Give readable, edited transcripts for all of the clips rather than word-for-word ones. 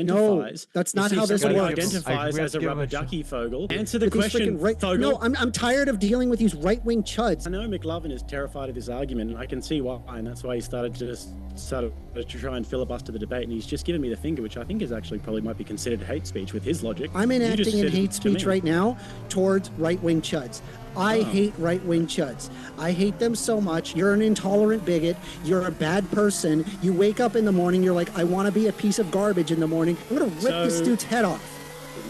identifies. That's not how this somebody works. identifies as a rubber ducky, Fogel. Answer the question, Fogel. No, I'm tired of dealing with these right-wing chuds. I know McLovin is terrified of his argument, and I can see why, and that's why he started to try and filibuster the debate, and he's just given me the finger, which I think is actually probably might be considered hate speech with his logic. I'm enacting in hate speech right now towards right-wing chuds. I hate right-wing chuds. I hate them so much. You're an intolerant bigot. You're a bad person. You wake up in the morning, you're like, I want to be a piece of garbage in the morning. I'm going to rip this dude's head off.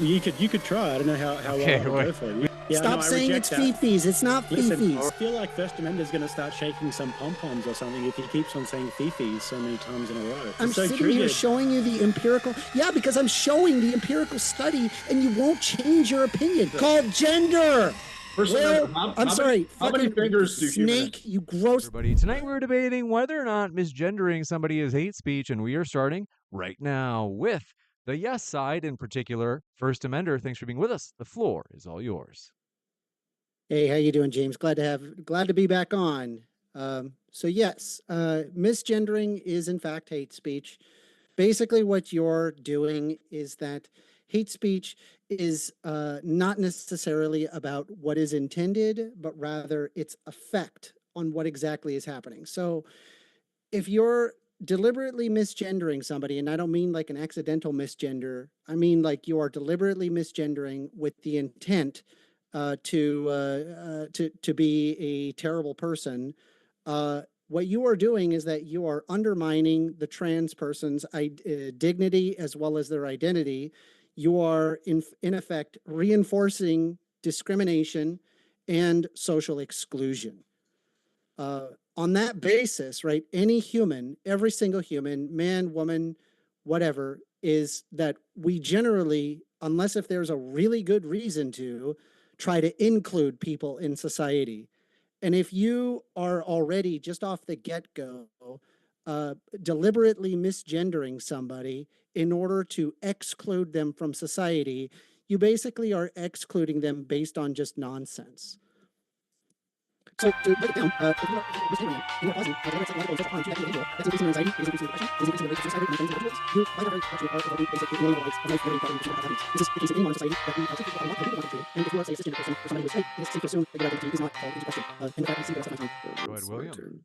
You could try. I don't know how well it would go for you. Yeah, Stop saying it's fifis. It's not fifis. I feel like First Amendment's going to start shaking some pom-poms or something if he keeps on saying fifis so many times in a row. I'm so sitting here showing you the empirical... Yeah, because I'm showing the empirical study and you won't change your opinion. Called gender. I'm sorry. How many fingers do Snake, you gross... Everybody, tonight we're debating whether or not misgendering somebody is hate speech, and we are starting right now with the yes side, in particular, First Amender. Thanks for being with us. The floor is all yours. Hey, how you doing, James? Glad to be back on. So yes, misgendering is in fact hate speech. Basically, what you're doing is that hate speech is not necessarily about what is intended, but rather its effect on what exactly is happening. So if you're deliberately misgendering somebody, and I don't mean like an accidental misgender, I mean like you are deliberately misgendering with the intent to be a terrible person, what you are doing is that you are undermining the trans person's dignity as well as their identity. You are, in effect, reinforcing discrimination and social exclusion. On that basis, right, any human, every single human, man, woman, whatever, is that we generally, unless if there's a really good reason to, try to include people in society. And if you are already just off the get-go deliberately misgendering somebody in order to exclude them from society, you basically are excluding them based on just nonsense. So to break it down, if you are misgendering, you are causing a direct psychological effect on to that individual. That's increasing their anxiety, it's increasing depression, it's increasing the rate of suicide rate among trans individuals. You, by the very virtue are involving basically in many lives of life very important to happiness. This is the case of any modern society that we are treating people on what people want to do. And if you are, say, a cisgender person or somebody who is straight, it is safe to assume that your identity is not called into question. And in fact, I see the rest of my time. Go ahead, William.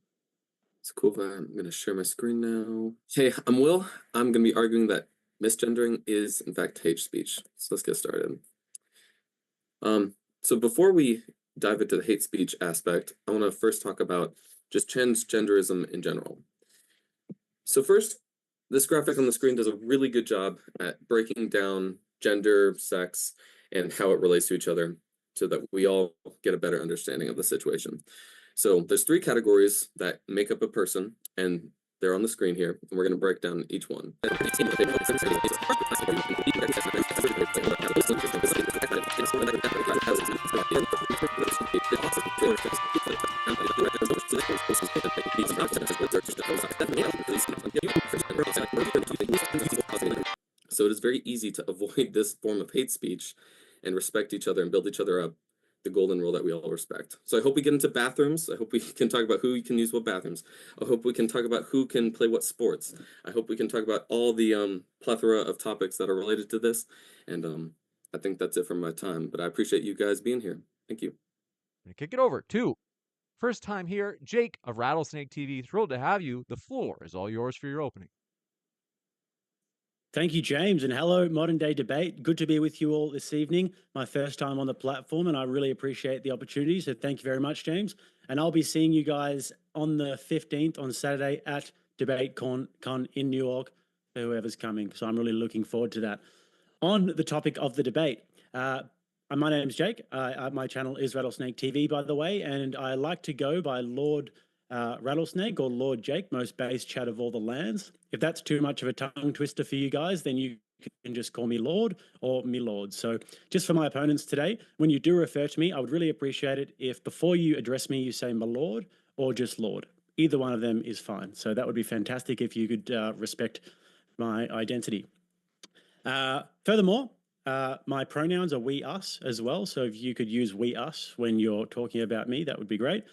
It's cool. I'm going to share my screen now. Hey, I'm Will. I'm going to be arguing that misgendering is, in fact, hate speech. So let's get started. So before we dive into the hate speech aspect, I want to first talk about just transgenderism in general. So first, this graphic on the screen does a really good job at breaking down gender, sex, and how it relates to each other so that we all get a better understanding of the situation. So there's 3 categories that make up a person, and they're on the screen here, and we're going to break down each one. So it is very easy to avoid this form of hate speech and respect each other and build each other up, the golden rule that we all respect. So I hope we get into bathrooms. I hope we can talk about who can use what bathrooms. I hope we can talk about who can play what sports. I hope we can talk about all the plethora of topics that are related to this. And I think that's it for my time, but I appreciate you guys being here. Thank you. I'm gonna kick it over to first time here, Jake of Rattlesnake TV. Thrilled to have you. The floor is all yours for your opening. Thank you, James, and hello, Modern Day Debate. Good to be with you all this evening. My first time on the platform, and I really appreciate the opportunity, so thank you very much, James. And I'll be seeing you guys on the 15th, on Saturday, at DebateCon in New York, for whoever's coming, so I'm really looking forward to that. On the topic of the debate, my name's Jake. My channel is Rattlesnake TV, by the way, and I like to go by Lord Rattlesnake or Lord Jake, most base chat of all the lands. If that's too much of a tongue twister for you guys, then you can just call me Lord or me Lord. So just for my opponents today, when you do refer to me, I would really appreciate it if before you address me, you say my Lord or just Lord. Either one of them is fine. So that would be fantastic if you could respect my identity. Furthermore, my pronouns are we, us as well. So if you could use we, us when you're talking about me, that would be great.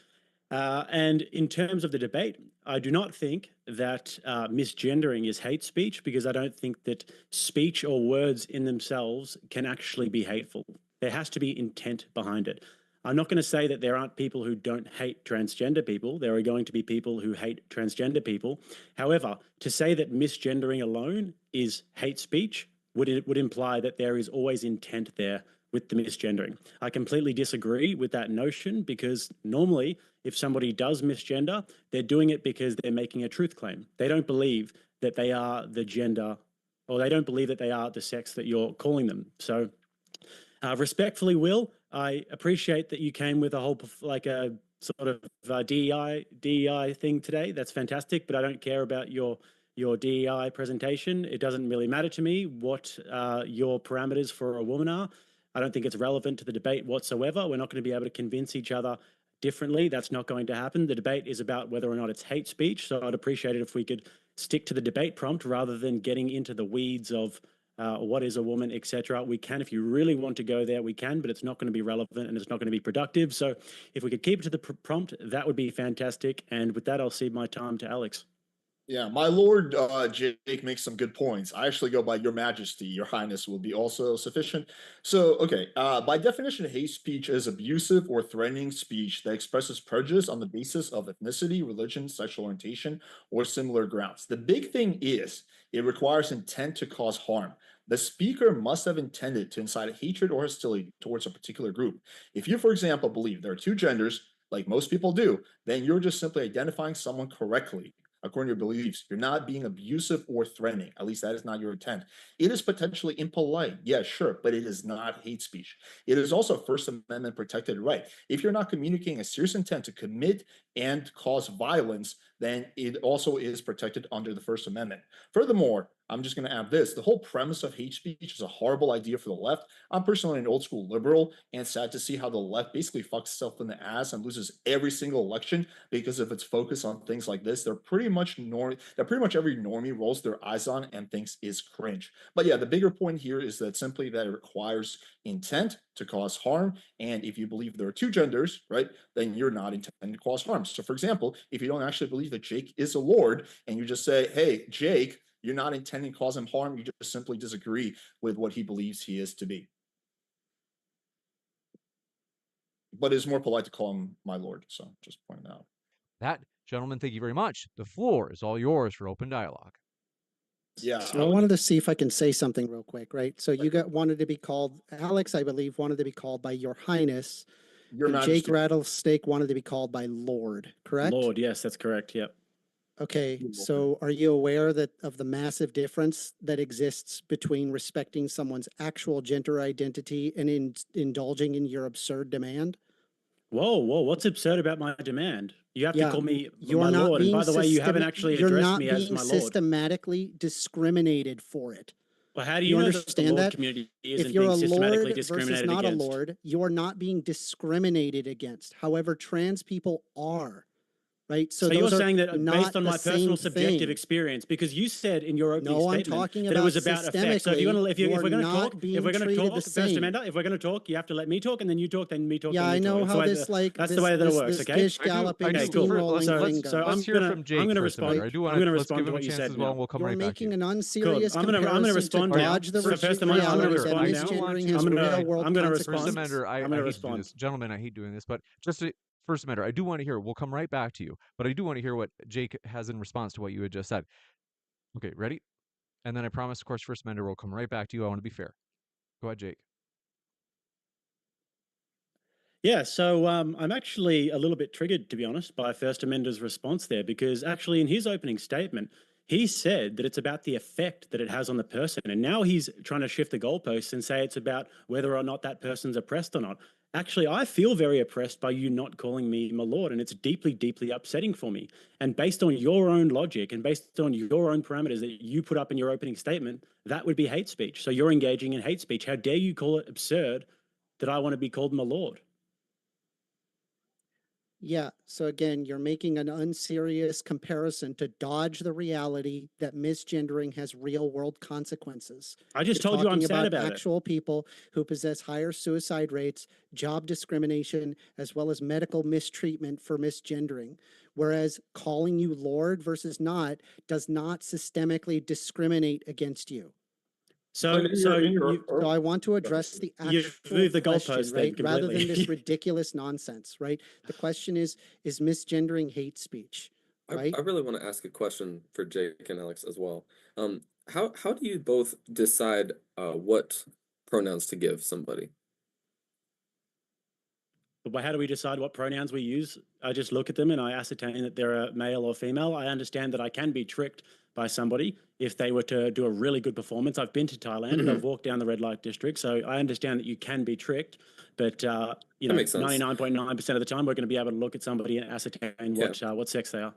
And in terms of the debate, I do not think that misgendering is hate speech, because I don't think that speech or words in themselves can actually be hateful. There has to be intent behind it. I'm not going to say that there aren't people who don't hate transgender people. There are going to be people who hate transgender people. However, to say that misgendering alone is hate speech would imply that there is always intent there with the misgendering. I completely disagree with that notion, because normally if somebody does misgender, they're doing it because they're making a truth claim. They don't believe that they are the gender, or they don't believe that they are the sex that you're calling them. So respectfully, Will, I appreciate that you came with a whole, like a sort of DEI thing today. That's fantastic, but I don't care about your DEI presentation. It doesn't really matter to me what your parameters for a woman are. I don't think it's relevant to the debate whatsoever. We're not going to be able to convince each other differently. That's not going to happen. The debate is about whether or not it's hate speech. So I'd appreciate it if we could stick to the debate prompt rather than getting into the weeds of what is a woman, etc. We can, if you really want to go there, we can, but it's not going to be relevant and it's not going to be productive. So if we could keep it to the prompt, that would be fantastic. And with that, I'll cede my time to Alex. Yeah, my lord, Jake makes some good points. I actually go by Your Majesty, Your Highness will be also sufficient. So, okay, by definition, hate speech is abusive or threatening speech that expresses prejudice on the basis of ethnicity, religion, sexual orientation, or similar grounds. The big thing is it requires intent to cause harm. The speaker must have intended to incite hatred or hostility towards a particular group. If you, for example, believe there are two genders, like most people do, then you're just simply identifying someone correctly according to your beliefs. You're not being abusive or threatening. At least that is not your intent. It is potentially impolite. Yeah, sure, but it is not hate speech. It is also a First Amendment protected right. If you're not communicating a serious intent to commit and cause violence, then it also is protected under the First Amendment. Furthermore, I'm just going to add this. The whole premise of hate speech is a horrible idea for the left. I'm personally an old school liberal, and sad to see how the left basically fucks itself in the ass and loses every single election because of its focus on things like this. They're pretty much every normie rolls their eyes on and thinks is cringe. But yeah, the bigger point here is that simply that it requires intent to cause harm. And if you believe there are two genders, right, then you're not intending to cause harm. So for example, if you don't actually believe that Jake is a lord and you just say, hey, Jake, you're not intending to cause him harm. You just simply disagree with what he believes he is to be. But it's more polite to call him my lord. So just pointing out. That, gentlemen, thank you very much. The floor is all yours for open dialogue. Yeah. So I wanted to see if I can say something real quick, right? So you wanted to be called, Alex, I believe, wanted to be called by Your Highness. Your And Majesty. Jake Rattlesnake wanted to be called by Lord, correct? Lord, yes, that's correct. Yep. Okay, so are you aware of the massive difference that exists between respecting someone's actual gender identity and indulging in your absurd demand? Whoa, what's absurd about my demand? You have to call me You're my not lord. And being by the way, you haven't actually addressed me as my lord. systematically discriminated for it. Well, how do You you know understand that the lord that? community If isn't you're being a systematically lord versus discriminated not a against? lord, you're not being discriminated against. However, trans people are. Right. So those you're are saying that not based on the my personal same subjective thing. experience, because you said in your opening No, I'm statement talking that it about was about effect. So if you're gonna, if you we're are gonna not talk, being if we're gonna treated talk, the First same. Amender, if we're gonna talk, you have to let me talk, and then you talk, then me talk. Yeah, then I me know talk. how this like that's this, the way that it this, works. this Okay. gish galloping, Okay, cool. steamrolling So, thing so goes. Let's hear from Jake. I'm gonna first, respond. Amender. I do want I'm gonna to let's respond give to him a what you chance said as well, and now. we'll come You're right back to making you. an unserious I'm gonna comparison respond to now. dodge the So First Amender, I'm reality gonna that respond now. misgendering I has do real world I'm gonna First respond. consequences. Amender, I I'm gonna hate to do respond. this. Gentlemen, I hate doing this, but just to, First Amender, I do want to hear, we'll come right back to you, but I do want to hear what Jake has in response to what you had just said. Okay, ready? And then I promise, of course, First Amender will come right back to you. I want to be fair. Go ahead, Jake. Yeah, so I'm actually a little bit triggered, to be honest, by First Amender's response there, because actually in his opening statement, he said that it's about the effect that it has on the person. And now he's trying to shift the goalposts and say it's about whether or not that person's oppressed or not. Actually, I feel very oppressed by you not calling me my lord, and it's deeply, deeply upsetting for me. And based on your own logic and based on your own parameters that you put up in your opening statement, that would be hate speech. So you're engaging in hate speech. How dare you call it absurd that I want to be called my lord? Yeah. So again, you're making an unserious comparison to dodge the reality that misgendering has real world consequences. I just You're told you I'm talking sad about about it. actual people who possess higher suicide rates, job discrimination, as well as medical mistreatment for misgendering. Whereas calling you Lord versus not does not systemically discriminate against you. So, So I want to address the you've actual moved the question, goalpost then right? Rather than this completely. ridiculous nonsense, right? The question is misgendering hate speech, right? I really want to ask a question for Jake and Alex as well. How do you both decide what pronouns to give somebody? But how do we decide what pronouns we use? I just look at them and I ascertain that they're a male or female. I understand that I can be tricked by somebody if they were to do a really good performance. I've been to Thailand and I've walked down the red light district, so I understand that you can be tricked. But you know, makes sense. 99.9% of the time, we're going to be able to look at somebody and ascertain what sex they are.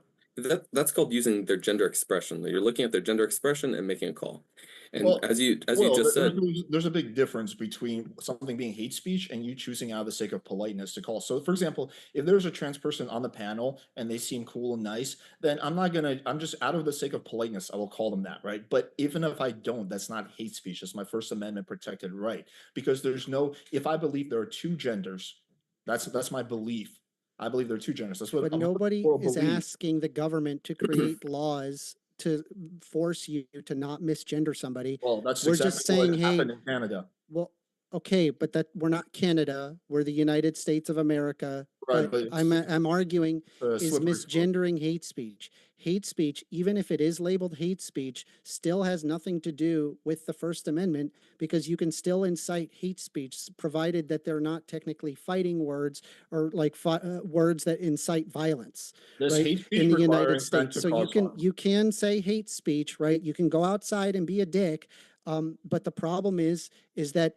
That's called using their gender expression. You're looking at their gender expression and making a call. And Well, as you Well, just said, there's a big difference between something being hate speech and you choosing out of the sake of politeness to call. So, for example, if there's a trans person on the panel and they seem cool and nice, then I'm just out of the sake of politeness, I will call them that, right? But even if I don't, that's not hate speech. That's my First Amendment protected right. Because if I believe there are two genders, that's my belief. I believe there are two genders. That's what But I'm nobody for is belief. asking the government to create laws to force you to not misgender somebody. Well, that's We're exactly just saying, what hey, happened in Canada. well, okay, but that we're not Canada, we're the United States of America. Right, But but I'm arguing is slippery slope. misgendering hate speech. Hate speech, even if it is labeled hate speech, still has nothing to do with the First Amendment because you can still incite hate speech provided that they're not technically fighting words or like words that incite violence. Does Right, hate speech in the require United intent States. to So cause harm? you can say hate speech, right? You can go outside and be a dick. But the problem is that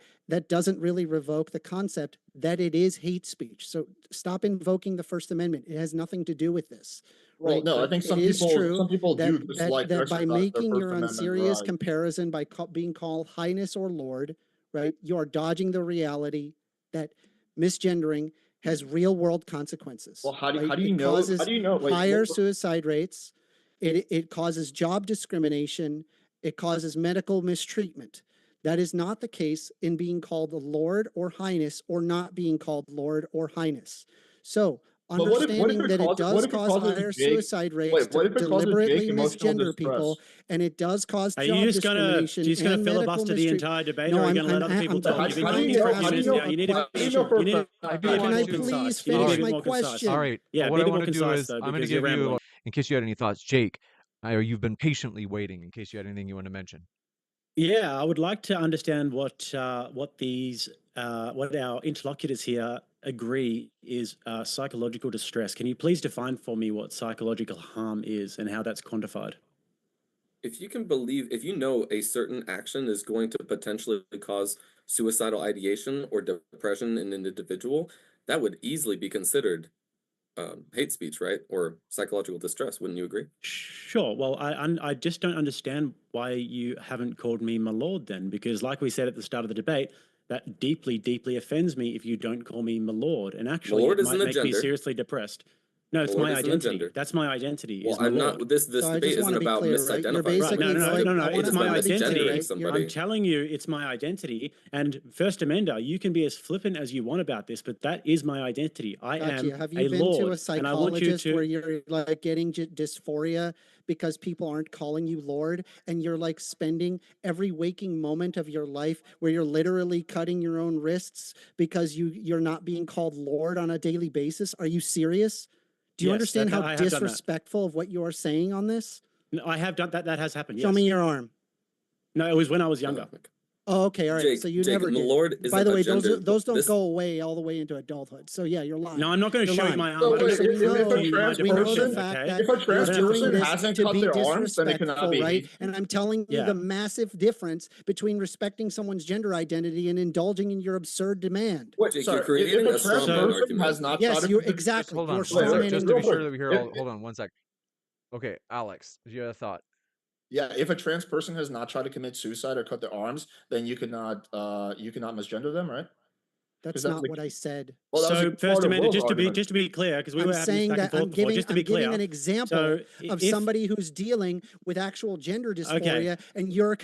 doesn't really revoke the concept that it is hate speech. So stop invoking the First Amendment. It has nothing to do with this. Well, Right? no, I think It is true some people do dislike to that by exercise their making First your Amendment unserious right. comparison by being called highness or lord, right? You are dodging the reality that misgendering has real world consequences. Well, how do right? you It know? causes How do you know? Wait, higher suicide rates. It causes job discrimination. It causes medical mistreatment. That is not the case in being called Lord or Highness or not being called Lord or Highness. So but what if understanding that it does what if it cause causes higher Jake? suicide rates Wait, what to if it causes Jake deliberately emotional misgender distress? people, and it does cause Are you job just gonna discrimination and medical filibuster the mistreatment. entire debate, No, or are you going to let other people talk? You've been How do talking you for know? a few How do you minutes know? now. You need to How do you be, know for you a need fact? to I be do a bit want Can I more to. please concise. You need to be finish a bit my more concise. question? All right. Yeah, What be I a bit more want to do concise is though, I'm going to because you're give you, rambling. in case you had any thoughts, Jake, or you've been patiently waiting, in case you had anything you want to mention. Yeah, I would like to understand what our interlocutors here agree is psychological distress. Can you please define for me what psychological harm is and how that's quantified? if you know a certain action is going to potentially cause suicidal ideation or depression in an individual, that would easily be considered hate speech, right? Or psychological distress. Wouldn't you agree? Sure. Well, I just don't understand why you haven't called me my lord then, because like we said at the start of the debate, that deeply, deeply offends me if you don't call me my lord. And actually, Lord it isn't might a make me gender. seriously depressed. No, it's Lord my isn't a identity. gender. That's my identity. Well, Is my I'm lord. not. This So I debate just want isn't to be about clear, right? You're misidentifying. Right. basically No. going. It's I my want to be clear, identity. right? Somebody. I'm telling you, it's my identity. And First Amender, you can be as flippant as you want about this, but that is my identity. I am Have a you been to lord, a and I want you psychologist where you're like getting dysphoria because people aren't calling you Lord, and you're like spending every waking moment of your life where you're literally cutting your own wrists because you're not being called Lord on a daily basis? Are you serious? Do you Yes, understand how I have done that. disrespectful of what you are saying on this? No, I have done that. That has happened. Show Yes. me your arm. No, it was when I was younger. Oh, okay, all right. Jake, So you Jake, never did. Lord By isn't the a way, gender. those don't This- go away all the way into adulthood. So yeah, you're lying. No, I'm not going to You're show you lying. my arm. So I'm wait, just if a reflecting my trans We know depression. the fact Okay. that if a trans you're don't have to doing person this hasn't to cut be their arms, then it cannot disrespectful, be right? hate. And I'm telling you Yeah. the massive difference between respecting someone's gender identity and indulging in your absurd demand. Wait, Jake, sorry, you're creating if a a trans straw man person argument. has not Yes, tried to you're commit- exactly. Hold on, You're one wait, sec. strawmanning Just the to be sure person. that we hear all. Hold on, one sec. Okay, Alex, do you have a thought? Yeah, if a trans person has not tried to commit suicide or cut their arms, then you cannot misgender them, right? That's that not like- what I said. Well, that was So a part first of amendment, Will's just argument. to be clear, because we I'm were having this saying back that and forth I'm before, giving, just to I'm be giving clear. an example So of if- somebody who's dealing with actual gender dysphoria, and your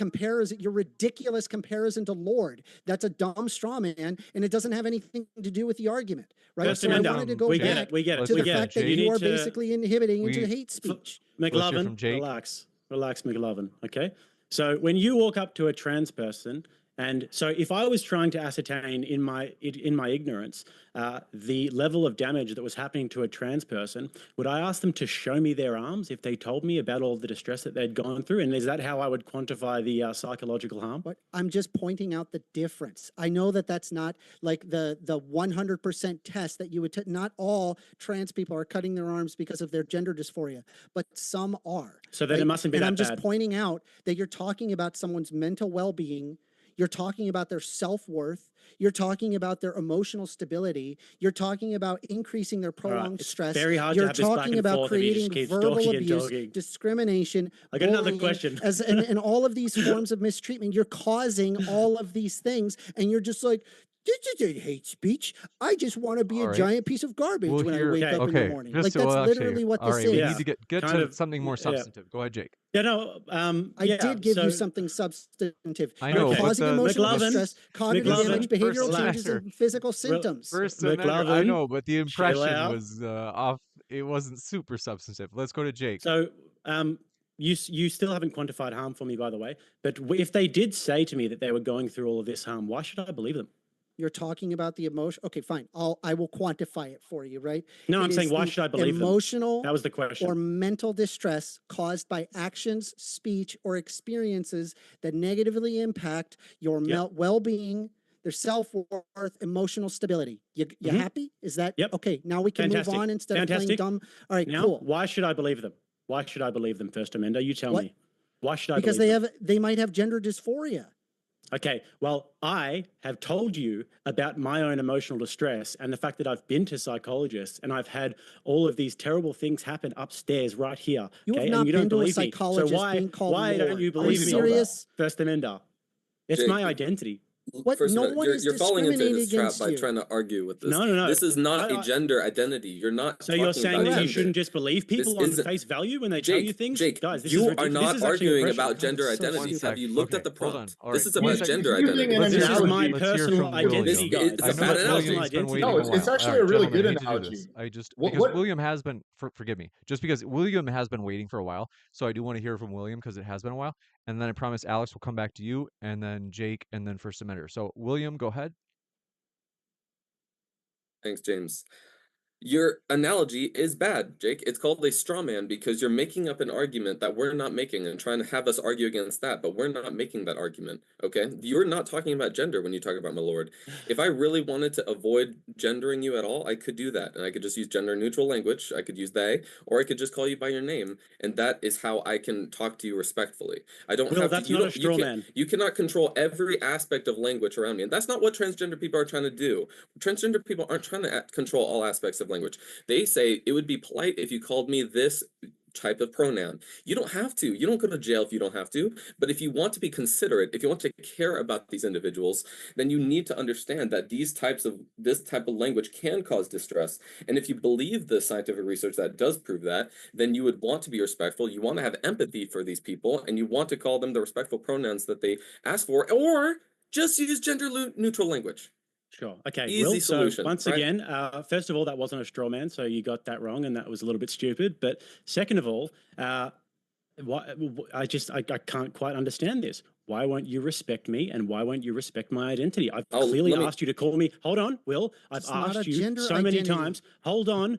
ridiculous comparison to Lord. That's a dumb straw man, and it doesn't have anything to do with the argument, right? First So I amendment, wanted to go we back get it, we get it, Let's to we the get fact it. that Jake. you are need to- basically inhibiting into we- hate speech. Let's hear McLovin, from Jake. relax, McLovin. Okay. So when you walk up to a trans person, and so if I was trying to ascertain in my ignorance the level of damage that was happening to a trans person, would I ask them to show me their arms if they told me about all the distress that they'd gone through? And is that how I would quantify the psychological harm? But I'm just pointing out the difference. I know that that's not like the 100% test that you would not all trans people are cutting their arms because of their gender dysphoria, but some are. So then it right? mustn't be and that I'm just bad. pointing out that you're talking about someone's mental well-being. You're talking about their self-worth. You're talking about their emotional stability. You're talking about increasing their prolonged it's stress. very hard to You're have this back talking and about forth if he just creating keeps verbal talking and abuse, talking. discrimination, I got another bullying, question. and all of these forms of mistreatment. You're causing all of these things, and you're just like, this is a hate speech. I just want to be All a right. giant piece of garbage We'll when hear- I wake up in the okay, morning. just Like so- that's well, actually, literally what all this right, is. we Yeah. need to get Kind to of- something more yeah. substantive. Go ahead, Jake. Yeah, no, I did give you something substantive. I You're know, but causing the- emotional McLovin, distress, cognitive McLovin, damage, behavioral first changes, semester. and physical symptoms. First McLovin, amendment, I know, but the chill impression out. was off. It wasn't super substantive. Let's go to Jake. So you still haven't quantified harm for me, by the way. But if they did say to me that they were going through all of this harm, why should I believe them? You're talking about the emotion. Okay, fine. I will quantify it for you, right? No, It I'm is saying why the should I believe them? emotional That was the question. or mental distress caused by actions, speech, or experiences that negatively impact your well-being, their self-worth, emotional stability. You Mhm. happy? Is that Yep. okay? Now we can Fantastic. move on instead of Fantastic. playing dumb. All right, Now, cool. why should I believe them? Why should I believe them, First Amender? You tell What? me. Why should I Because believe them? they might have gender dysphoria. Okay, well, I have told you about my own emotional distress and the fact that I've been to psychologists and I've had all of these terrible things happen upstairs right here. You have okay? not and you been don't to a believe me. psychologist So why, being called why don't Lord. you Are believe you me, serious? First Amender? It's Jake, my identity. What? First No amendment, one you're, is you're falling into discriminating this trap against by you. trying to argue with this. No. This is not I- a gender identity. You're not. So you're talking saying about that you gender. shouldn't just believe people This on isn't- face value when they tell you Jake, things? Jake, Guys, this you is are ridiculous. not This is actually arguing oppression. about gender God, it's so identities. stupid. Have you looked Okay, at the hold prompt? on. All This right. is about He's gender using identity. an This is analogy. my Let's hear personal from William. identity, guys. It's This a is bad my analogy. personal William's been identity. waiting No, a it's while. actually All right, a really gentlemen, good I hate to do analogy. this. I just What- because what- William has been forgive me, just because William has been waiting for a while, so I do want to hear from William because it has been a while, and then I promise Alex will come back to you, and then Jake, and then First Amender. So William, go ahead. Thanks, James. Your analogy is bad, Jake. It's called a straw man because you're making up an argument that we're not making and trying to have us argue against that, but we're not making that argument, okay? You're not talking about gender when you talk about my lord. If I really wanted to avoid gendering you at all, I could do that, and I could just use gender neutral language. I could use they, or I could just call you by your name, and that is how I can talk to you respectfully. I don't Will, have that's to. You not a don't. straw You man. you cannot control every aspect of language around me, and that's not what transgender people are trying to do. Transgender people aren't trying to control all aspects of language. They say it would be polite if you called me this type of pronoun. You don't have to. You don't go to jail if you don't have to. But if you want to be considerate, if you want to care about these individuals, then you need to understand that this type of language can cause distress. And if you believe the scientific research that does prove that, then you would want to be respectful. You want to have empathy for these people, and you want to call them the respectful pronouns that they ask for, or just use gender neutral language. Sure. Okay. Easy Will, solution, so once right? again, first of all, that wasn't a straw man, so you got that wrong, and that was a little bit stupid. But second of all, I can't quite understand this. Why won't you respect me, and why won't you respect my identity? I've Oh, clearly let me- asked you to call me. Hold on, Will. I've It's not a asked you gender so many identity. times. Hold on,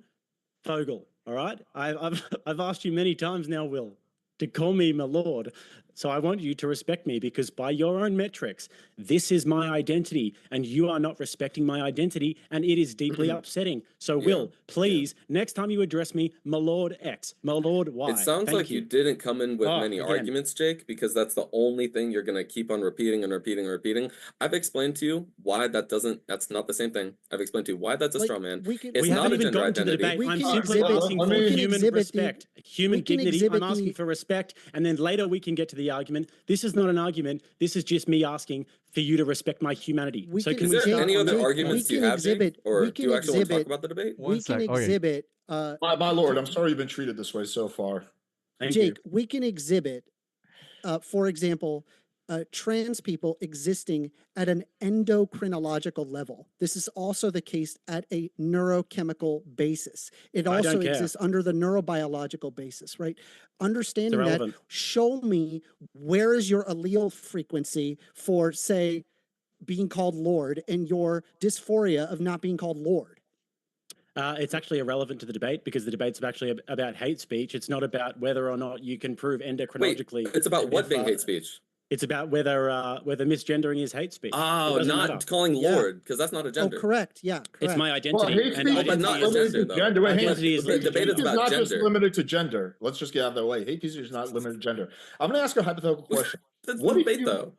Fogel. All right. I've asked you many times now, Will, to call me my lord. So I want you to respect me because by your own metrics, this is my identity and you are not respecting my identity and it is deeply upsetting. So Will, please, next time you address me, my lord X, my lord Y. It sounds Thank like you didn't come in with many again. arguments, Jake, because that's the only thing you're going to keep on repeating and repeating and repeating. I've explained to you why that's not the same thing. I've explained to you why that's a Like, straw man. we can- It's We not haven't a even gender gotten to the identity. debate. We I'm can simply exhibit- asking we for can human exhibit the- respect, human we can dignity. exhibit I'm asking the- for respect. And then later we can get to the the argument. This is not an argument. This is just me asking for you to respect my humanity. We So can- can Is we there start any on other that? arguments we you can have, Jake? exhibit- Or we do can you actually want to talk exhibit- about the debate? One we can sec. Okay. exhibit, My lord, I'm sorry you've been treated this way so far. Thank Jake, you. we can exhibit, for example, trans people existing at an endocrinological level. This is also the case at a neurochemical basis. It I don't also care. exists under the neurobiological basis, right? Understanding that, irrelevant. show me where is your allele frequency for, say, being called Lord and your dysphoria of not being called Lord. It's actually irrelevant to the debate because the debate's actually about hate speech. It's not about whether or not you can prove Wait, endocrinologically. it's about what if, being hate speech? It's about whether misgendering is hate speech. It Oh, doesn't not matter. calling Yeah. Lord, because that's not a Oh, gender. correct. Yeah, correct. It's my Well, identity. hate and speech but is not not a limited gender, to though. gender. Wait, hang on. Identity is Hate limited to speech gender. is not About just gender. limited to gender. Let's just get out of the way. Hate speech is not limited to gender. I'm going to ask a hypothetical question. That's What the if debate, you- though.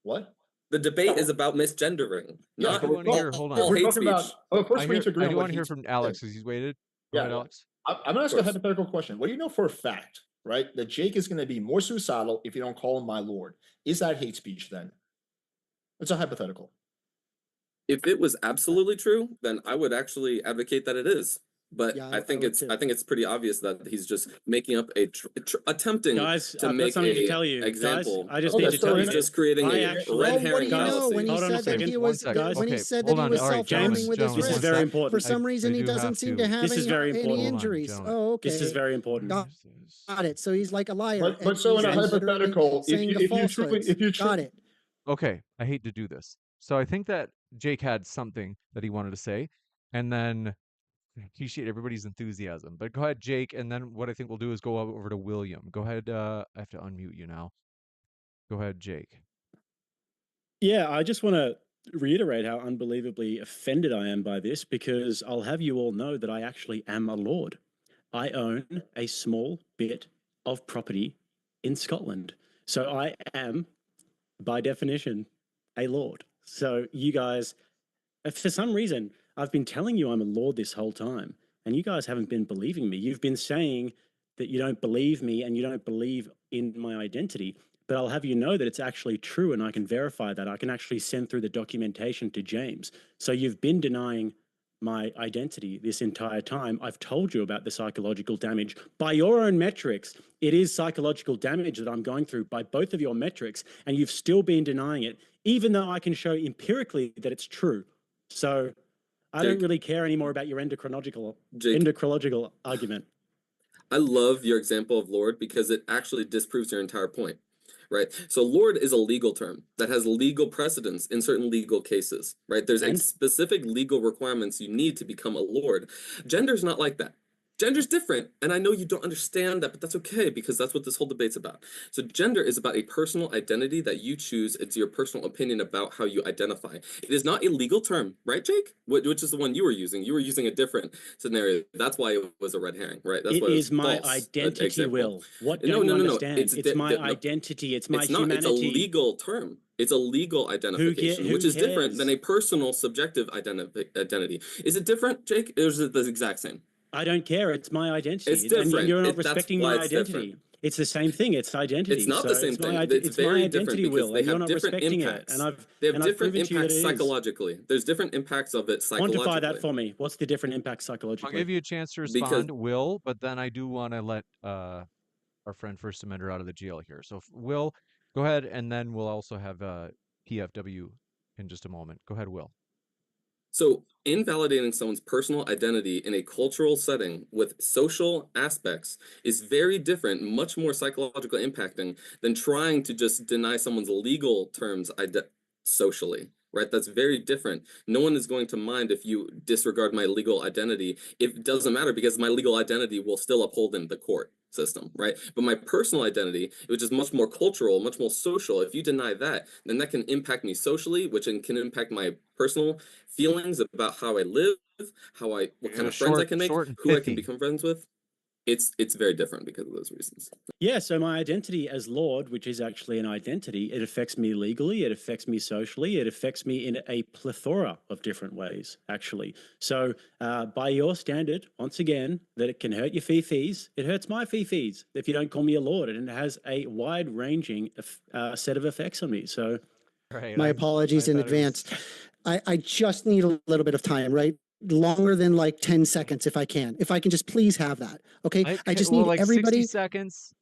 What? The debate is about misgendering, Yeah, not but I wanna all- hear- hold on. all We're hate talking speech. about. Oh, first we need to agree I on do what want to hear hate from speech Alex is. because he's waited. Go Yeah, ahead, yeah. Alex. I'm going to ask a course. hypothetical question. What do you know for a fact, right, that Jake is going to be more suicidal if you don't call him my lord? Is that hate speech then? It's a hypothetical. If it was absolutely true, then I would actually advocate that it is. But Yeah, I think would too. it's pretty obvious that he's just making up attempting Guys, to I've got make something to a tell you. example. Guys, I just Okay, need to so tell He's you. just creating I a actually- red Well, herring what do you know fallacy. when he Hold on a said that second. he One was second. when he Okay, said that hold he on. was All right, self-harming James, with his gentlemen, this is wrist? very I important. For some reason, I he do doesn't have seem to- to have This is any, very any important. Hold on, injuries. gentlemen. Oh, okay. This is very important. Got Got it. So he's like a liar. But and so in a he's literally hypothetical, if saying you the if you truly falsehoods. if you Got truly it. Okay, I hate to do this. So I think that Jake had something that he wanted to say, and then I appreciate everybody's enthusiasm. But go ahead, Jake, and then what I think we'll do is go over to William. Go ahead. I have to unmute you now. Go ahead, Jake. Yeah, I just want to reiterate how unbelievably offended I am by this because I'll have you all know that I actually am a lord. I own a small bit of property in Scotland. So I am, by definition, a lord. So you guys, for some reason, I've been telling you I'm a lord this whole time, and you guys haven't been believing me. You've been saying that you don't believe me and you don't believe in my identity. But I'll have you know that it's actually true, and I can verify that. I can actually send through the documentation to James. So you've been denying my identity this entire time. I've told you about the psychological damage. By your own metrics, it is psychological damage that I'm going through by both of your metrics, and you've still been denying it, even though I can show empirically that it's true. So I don't Jake. really care anymore about your endocrinological Jake. argument. I love your example of Lord because it actually disproves your entire point, right? So Lord is a legal term that has legal precedence in certain legal cases, right? There's And? specific legal requirements you need to become a Lord. Gender's not like that. Gender's different, and I know you don't understand that, but that's okay because that's what this whole debate's about. So gender is about a personal identity that you choose. It's your personal opinion about how you identify. It is not a legal term, right, Jake? Which is the one you were using. You were using a different scenario. That's why it was a red herring, right? That's It why is my false identity, example. Will. What No, don't you no, no, no. understand? It's It's my no, identity. It's my it's not. humanity. It's a legal term. It's a legal identification, who which is different cares? than a personal subjective identity. Is it different, Jake? Or is it the exact same? I don't care. It's my identity. It's different. And you're not That's respecting why my it's identity. different. It's the same thing. It's identity. It's not So the same thing. It's it's my very different identity, because Will, they and you're have not different respecting impacts. it. And They have I've different proven to you that impacts it is. psychologically. There's different impacts of it psychologically. Quantify that for me. What's the different impact I'll psychologically? give you a chance to Because- respond, Will, but then I do want to let our friend First Amender out of the jail here. So, Will, go ahead, and then we'll also have PFW in just a moment. Go ahead, Will. So, invalidating someone's personal identity in a cultural setting with social aspects is very different, much more psychological impacting than trying to just deny someone's legal terms socially, right? That's very different. No one is going to mind if you disregard my legal identity. It doesn't matter because my legal identity will still uphold in the court system, right? But my personal identity, which is much more cultural, much more social, if you deny that, then that can impact me socially, which can impact my personal feelings about how I live, what kind of friends I can make, short and who I pithy. can become friends with. it's very different because of those reasons. Yeah, so my identity as Lord, which is actually an identity, it affects me legally, it affects me socially, it affects me in a plethora of different ways, actually. So by your standard, once again, that it can hurt your fee-fees, it hurts my fee-fees if you don't call me a Lord, and it has a wide-ranging set of effects on me. So Right. My apologies in thought it was- advance. I just need a little bit of time, right? Longer than like 10 seconds if I can. If I can just please have that. Okay. I just need like everybody. 60 seconds.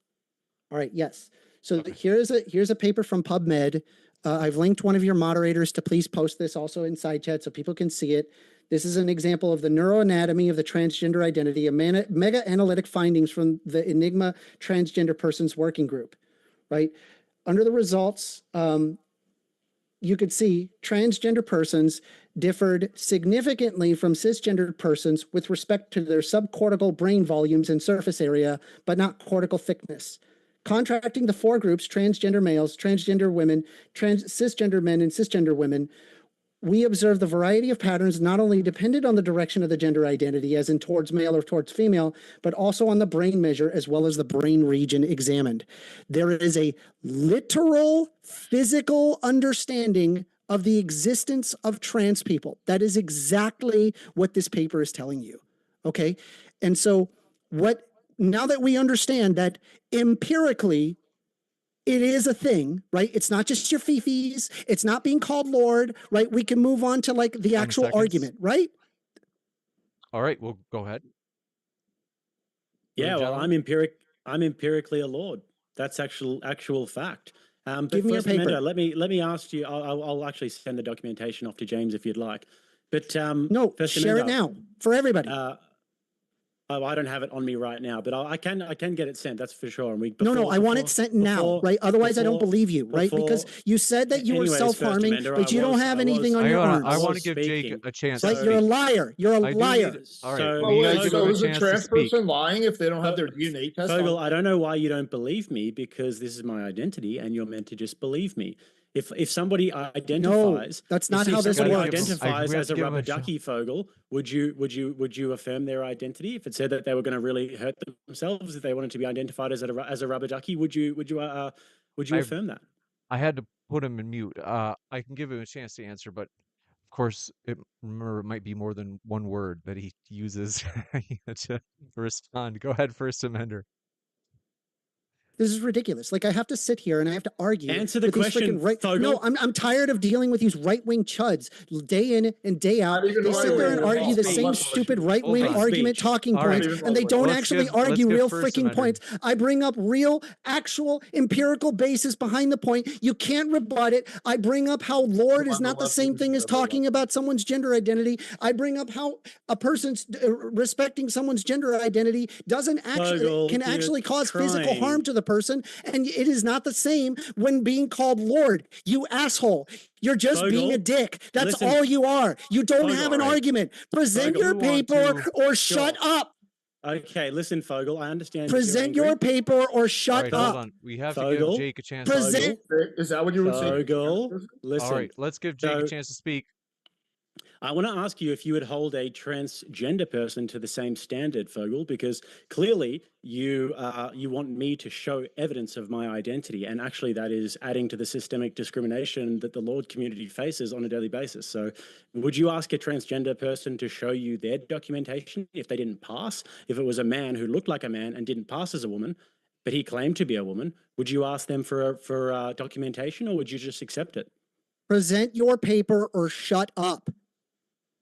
All right. Yes. So here's a paper from PubMed. I've linked one of your moderators to please post this also in side chat so people can see it. This is an example of the neuroanatomy of the transgender identity, a mega analytic findings from the Enigma Transgender Persons Working Group, right? Under the results, you could see transgender persons differed significantly from cisgendered persons with respect to their subcortical brain volumes and surface area, but not cortical thickness. Contracting the four groups, transgender males, transgender women, cisgender men, and cisgender women, we observe the variety of patterns not only depended on the direction of the gender identity, as in towards male or towards female, but also on the brain measure as well as the brain region examined. There is a literal physical understanding of the existence of trans people. That is exactly what this paper is telling you. Okay. And so now that we understand that empirically, it is a thing, right? It's not just your fee-fees. It's not being called Lord, right? We can move on to like the 10 actual seconds. argument, right? All right, well, go ahead. yeah, well, Gentlemen? I'm empirically a Lord. That's actual fact. But Give me your first, Amanda, paper. let me ask you. I'll actually send the documentation off to James if you'd like. But No, first, share it Amanda, now for everybody. Oh, I don't have it on me right now, but I can get it sent. That's for sure. And we No, I want it sent now, right? Otherwise, I don't believe you, right? Because you said that you were Anyways, First self-harming, Amanda, but you don't have anything on your arms. I want to was give Jake speaking. a chance Right? to You're a speak. liar. You're a I do liar. need- all right, So- well, you guys so have is a a chance trans to speak. person lying if they don't have their DNA test? Fogel, on? I don't know why you don't believe me, because this is my identity and you're meant to just believe me. If somebody identifies, that's not if how this somebody works. identifies We have as to a give him rubber a shot. ducky, Fogel, would you affirm their identity if it said that they were going to really hurt themselves if they wanted to be identified as a rubber ducky? Would you affirm that? I had to put him in mute. I can give him a chance to answer, but of course, it might be more than one word that he uses to respond. Go ahead, First Amender. This is ridiculous. Like I have to sit here and I have to argue. Answer the with these question, freaking Fogel. No, I'm tired of dealing with these right-wing chuds day in and day out. Not even They sit there and right-wing. argue the Hate same speech. stupid right-wing Hold on. argument Speech. talking All right. points, and they Well, don't let's actually let's argue give real First freaking Amender. points. I bring up real, actual, empirical basis behind the point. You can't rebut it. I bring up how Lord is not the same thing as talking about someone's gender identity. I bring up how a person's respecting someone's gender identity doesn't actually Fogel, can you're actually cause physical trying. harm to the person, and it is not the same when being called Lord. You asshole. You're just being a Fogel, dick. That's listen. all you are. You don't Fogel, have an right. argument. Present Fogel, your we want paper to- or shut up. Okay, listen, Fogel, I understand that you're Present your angry. paper or All shut right, up. hold on. We have to Fogel, give Jake a chance Present- to speak. Is that what you would say? Fogel, listen. All right, let's give Jake a So- chance to speak. I want to ask you if you would hold a transgender person to the same standard, Fogel, because clearly you want me to show evidence of my identity, and actually that is adding to the systemic discrimination that the Lord community faces on a daily basis. So would you ask a transgender person to show you their documentation if they didn't pass? If it was a man who looked like a man and didn't pass as a woman, but he claimed to be a woman, would you ask them for documentation, or would you just accept it? Present your paper or shut up.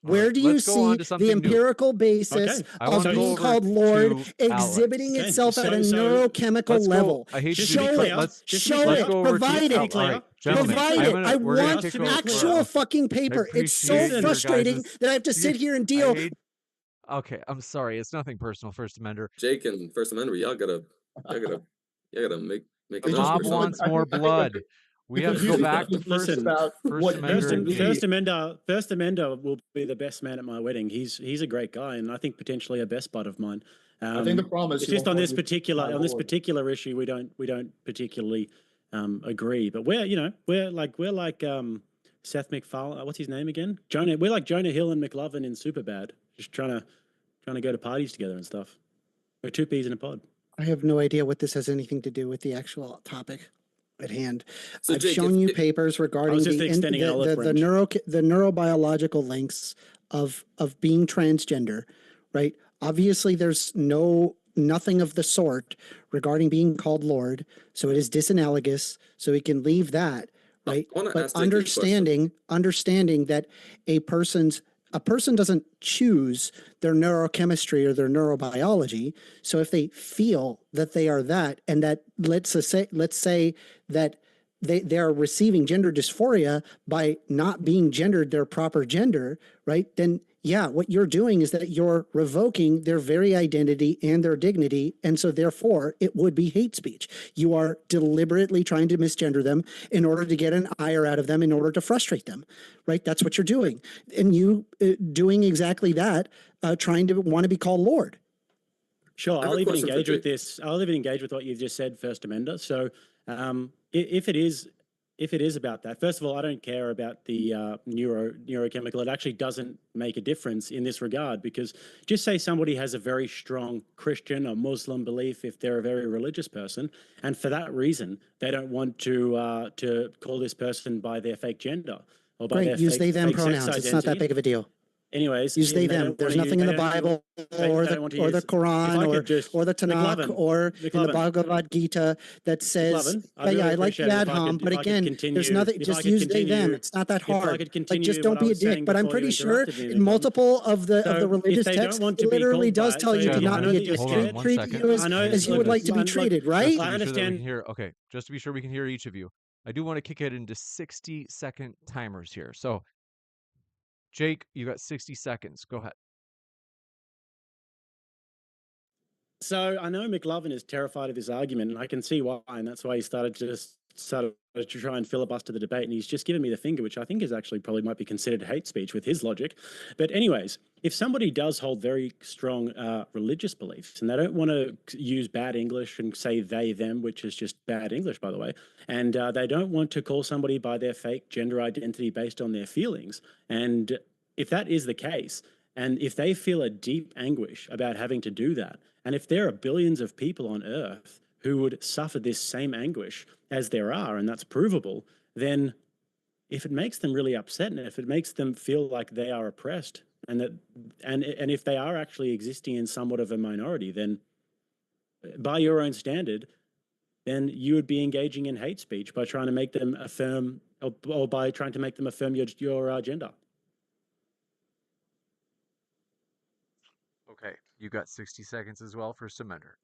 All Where right, do you let's go on see to something the new. empirical basis Okay. I of wanna go being over called Lord to exhibiting Alex. itself Okay, at a so neurochemical let's go- level? I hate to Just be to be Show clear, it. just to be Show clear. it. Let's go over Provide to it. All right, gentlemen, Provide I'm it. gonna, I we're gonna want take actual over. fucking paper. It's so appreciate your frustrating guys' that I have to sit here and deal. Okay, I'm sorry. It's nothing personal, First Amender. Jake and First Amendment, y'all gotta make They a just- Bob judgment. wants I think- more I think blood. We have to go confusing back to thing is First about what Amender. gender First means. Amender will be the best man at my wedding. He's a great guy, and I think potentially a best bud of mine. I think the problem is it's he just won't on call this you particular my Lord. issue we don't particularly agree. But we're like Seth MacFarlane. What's his name again? Jonah. We're like Jonah Hill and McLovin in Superbad, just trying to go to parties together and stuff. We're two peas in a pod. I have no idea what this has anything to do with the actual topic at hand. So I've Jake, shown you papers regarding just extending an olive branch. the neurobiological links of being transgender, right? Obviously, there's nothing of the sort regarding being called Lord, so it is disanalogous. So we can leave that, right? I wanna But ask Jake a question. understanding that a person doesn't choose their neurochemistry or their neurobiology. So if they feel that they are that, and that let's say that they are receiving gender dysphoria by not being gendered their proper gender, right? Then yeah, what you're doing is that you're revoking their very identity and their dignity. And so therefore it would be hate speech. You are deliberately trying to misgender them in order to get an ire out of them, in order to frustrate them, right? That's what you're doing. And you doing exactly that, trying to want to be called Lord. Sure, I have a I'll even question for engage with Jake. this. I'll even engage with what you've just said, First Amender. So, if it is about that, first of all, I don't care about the neurochemical. It actually doesn't make a difference in this regard, because just say somebody has a very strong Christian or Muslim belief, if they're a very religious person, and for that reason they don't want to call this person by their fake gender or by their Use fake, they them fake sex pronouns. It's not that identity. big of a deal. Anyways, Use they them. There's nothing in the Bible or the Quran or the Tanakh or in the Bhagavad Gita that says, I like the ad hom, but again, there's nothing, just use they them. It's not that hard. Like, just don't be a dick. But I'm pretty sure in multiple of the religious texts, it literally does tell you to not be a dick. Treat you as you would like to be treated, right? I understand. Okay, just to be sure we can hear each of you. I do want to kick it into 60-second timers here. So Jake, you got 60 seconds. Go ahead. So I know McLovin is terrified of this argument, and I can see why, and that's why he started to try and filibuster the debate, and he's just given me the finger, which I think is actually probably might be considered hate speech with his logic. But anyways, if somebody does hold very strong religious beliefs, and they don't want to use bad English and say they, them, which is just bad English, by the way, and they don't want to call somebody by their fake gender identity based on their feelings, and if that is the case, and if they feel a deep anguish about having to do that, and if there are billions of people on Earth who would suffer this same anguish as there are, and that's provable, then if it makes them really upset, and if it makes them feel like they are oppressed, and if they are actually existing in somewhat of a minority, then by your own standard, then you would be engaging in hate speech by trying to make them affirm, or by trying to make them affirm your gender. Okay, you got 60 seconds as well for Samender.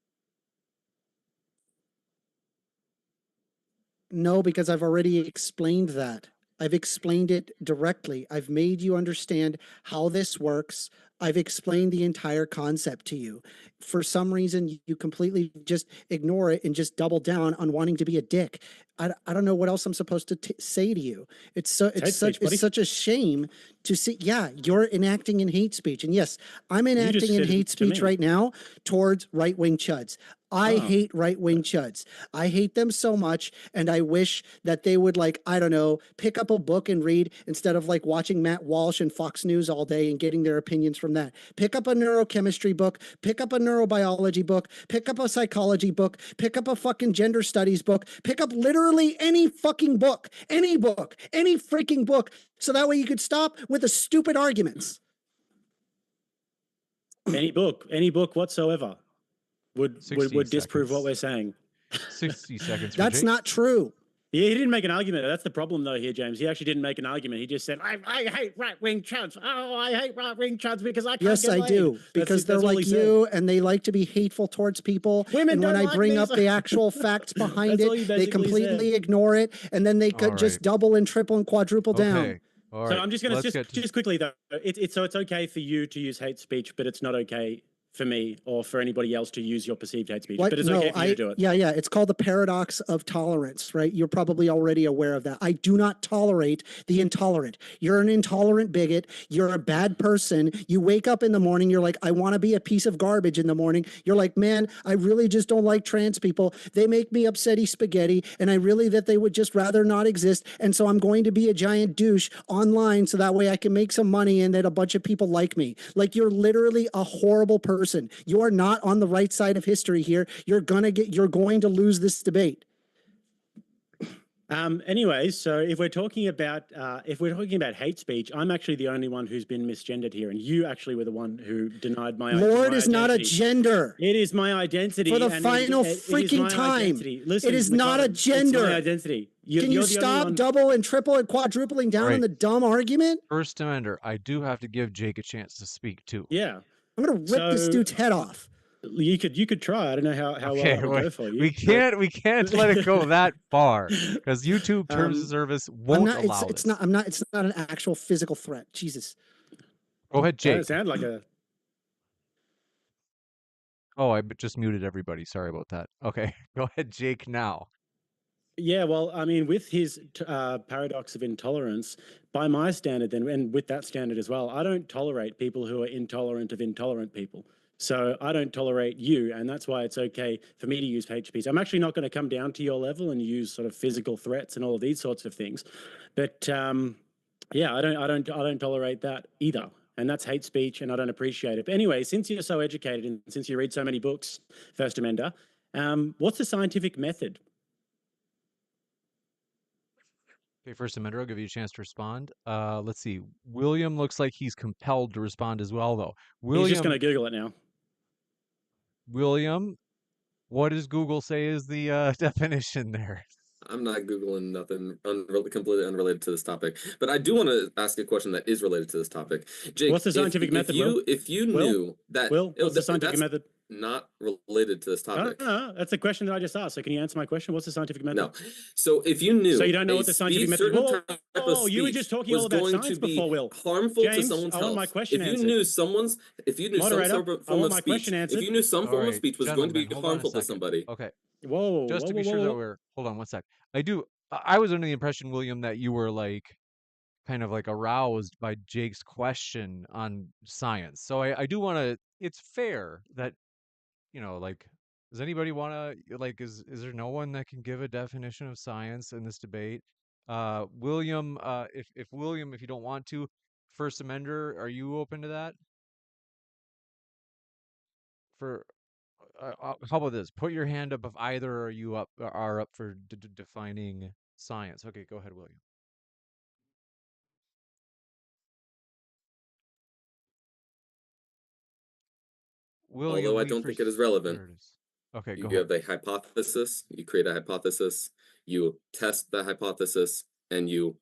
No, because I've already explained that. I've explained it directly. I've made you understand how this works. I've explained the entire concept to you. For some reason, you completely just ignore it and just double down on wanting to be a dick. I don't know what else I'm supposed to say to you. It's such a shame to see. Yeah, you're enacting in hate speech. And yes, I'm enacting in hate speech right now towards right-wing chuds. I hate right-wing chuds. I hate them so much, and I wish that they would, like, I don't know, pick up a book and read instead of like watching Matt Walsh and Fox News all day and getting their opinions from that. Pick up a neurochemistry book, pick up a neurobiology book, pick up a psychology book, pick up a fucking gender studies book, pick up literally any fucking book, any freaking book, so that way you could stop with the stupid arguments. Any book whatsoever would disprove what we're saying. 60 seconds. That's not true. Yeah, he didn't make an argument. That's the problem, though, here, James. He actually didn't make an argument. He just said, I hate right-wing chuds. Oh, I hate right-wing chuds because I can't Yes, I do. Because they're like you, and they like to be hateful towards people. Women and when I bring up the actual facts behind it, they completely ignore it, and then they could just double and triple and quadruple down. All right. So I'm just going to just quickly, though. It's okay for you to use hate speech, but it's not okay for me or for anybody else to use your perceived hate speech, but it's okay for you to do it. Yeah. It's called the paradox of tolerance, right? You're probably already aware of that. I do not tolerate the intolerant. You're an intolerant bigot. You're a bad person. You wake up in the morning, you're like, I want to be a piece of garbage in the morning. You're like, man, I really just don't like trans people. They make me upsetty spaghetti, and I really that they would just rather not exist. And so I'm going to be a giant douche online so that way I can make some money and that a bunch of people like me. Like, you're literally a horrible person. person. You are not on the right side of history here. You're going to lose this debate. Anyway, so if we're talking about hate speech, I'm actually the only one who's been misgendered here, and you actually were the one who denied my Lord my is not a identity. gender. It is my identity. For the and final it is freaking my time. identity. Listen, It is not a McCollum, gender. It's my identity. Can you stop double and triple and quadrupling down on the dumb argument? First Amender, I do have to give Jake a chance to speak too. Yeah. I'm going to rip this dude's head off. You could try. I don't know how well that will go for you. We can't let it go that far because YouTube terms of service won't allow this. It's not an actual physical threat. Jesus. Go ahead, Jake. It sounded like a. Oh, I just muted everybody. Sorry about that. Okay, go ahead, Jake. Now. Yeah, well, I mean, with his paradox of intolerance, by my standard, then, and with that standard as well, I don't tolerate people who are intolerant of intolerant people. So I don't tolerate you, and that's why it's okay for me to use hate speech. I'm actually not going to come down to your level and use sort of physical threats and all of these sorts of things, but yeah, I don't tolerate that either, and that's hate speech, and I don't appreciate it. But anyway, since you're so educated and since you read so many books, First Amender, what's the scientific method? Okay, First Amender, I'll give you a chance to respond. Let's see. William looks like he's compelled to respond as well, though. William, He's just going to Google it now. William, what does Google say is the definition there? I'm not Googling nothing completely unrelated to this topic, but I do want to ask a question that is related to this topic. Jake, what's the scientific method, if you knew that... what's the scientific method? Not related to this topic. That's a question that I just asked. So can you answer my question? What's the scientific method? No. So if you knew... So you don't know what the scientific method... Whoa, you were just talking all about science before, Will. Harmful James, to someone's I want health. my question if you answered. knew someone's... If you knew Moderator, some form of speech... answered. If you knew some form of speech was going to be gentlemen, harmful to somebody... Okay. Whoa. Just to be sure that we're... Hold on one sec. I was under the impression, William, that you were like kind of like aroused by Jake's question on science. So I do want to... It's fair that, you know, like, does anybody want to, like, is there no one that can give a definition of science in this debate? William, if William, if you don't want to, First Amender, are you open to that? How about this? Put your hand up if either of you are up for defining science. Okay, go ahead, William. William, although I don't think it is relevant. Okay, go You ahead. have a hypothesis, you create a hypothesis, you test that hypothesis, and you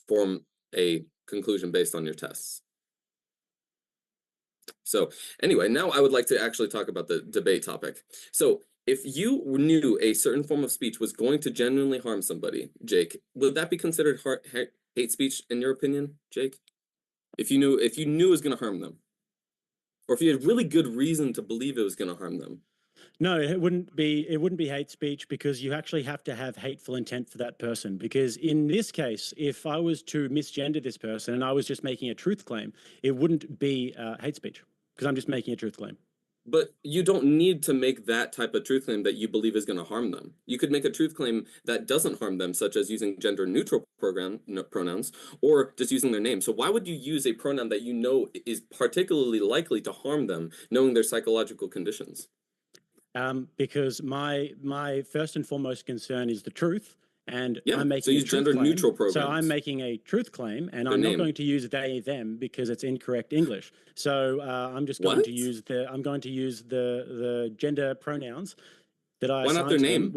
form a conclusion based on your tests. So anyway, now I would like to actually talk about the debate topic. So if you knew a certain form of speech was going to genuinely harm somebody, Jake, would that be considered hate speech in your opinion, Jake? If you knew it was going to harm them, or if you had really good reason to believe it was going to harm them? No, it wouldn't be hate speech, because you actually have to have hateful intent for that person. Because in this case, if I was to misgender this person and I was just making a truth claim, it wouldn't be hate speech, because I'm just making a truth claim. But you don't need to make that type of truth claim that you believe is going to harm them. You could make a truth claim that doesn't harm them, such as using gender neutral pronouns, or just using their name. So why would you use a pronoun that you know is particularly likely to harm them, knowing their psychological conditions? Because my first and foremost concern is the truth, and I'm making so use gender neutral programs. So I'm making a truth claim, and I'm not going to use they them because it's incorrect English. So I'm just going to use the gender pronouns that I Why not their name?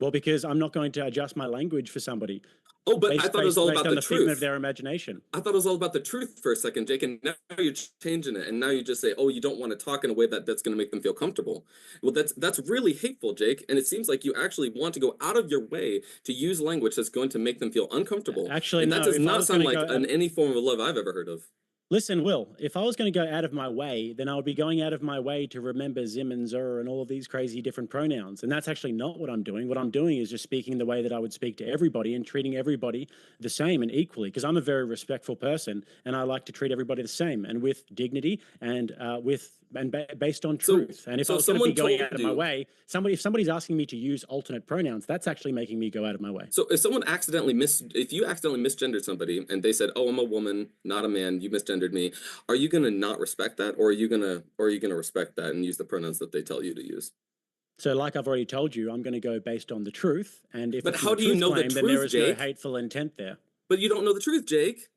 Well, because I'm not going to adjust my language for somebody. Oh, but I thought it was all about the truth. Of their imagination. I thought it was all about the truth for a second, Jake, and now you're changing it, and now you just say, "Oh, you don't want to talk in a way that's going to make them feel comfortable." Well, that's really hateful, Jake, and it seems like you actually want to go out of your way to use language that's going to make them feel uncomfortable. Actually, and no, that does not sound like any form of love I've ever heard of. Listen, Will, if I was going to go out of my way, then I would be going out of my way to remember Zim and Zer and all of these crazy different pronouns. And that's actually not what I'm doing. What I'm doing is just speaking the way that I would speak to everybody and treating everybody the same and equally, because I'm a very respectful person and I like to treat everybody the same and with dignity and with and based on So- truth. And if so I was going to be someone going told out of my you- way, if somebody's asking me to use alternate pronouns, that's actually making me go out of my way. So if someone if you accidentally misgendered somebody and they said, "Oh, I'm a woman, not a man. You misgendered me," are you gonna not respect that, or are you gonna respect that and use the pronouns that they tell you to use? So, like I've already told you, I'm going to go based on the truth. And if But it's how a do you truth know the claim, then there truth, is Jake? no hateful intent there. But you don't know the truth, Jake.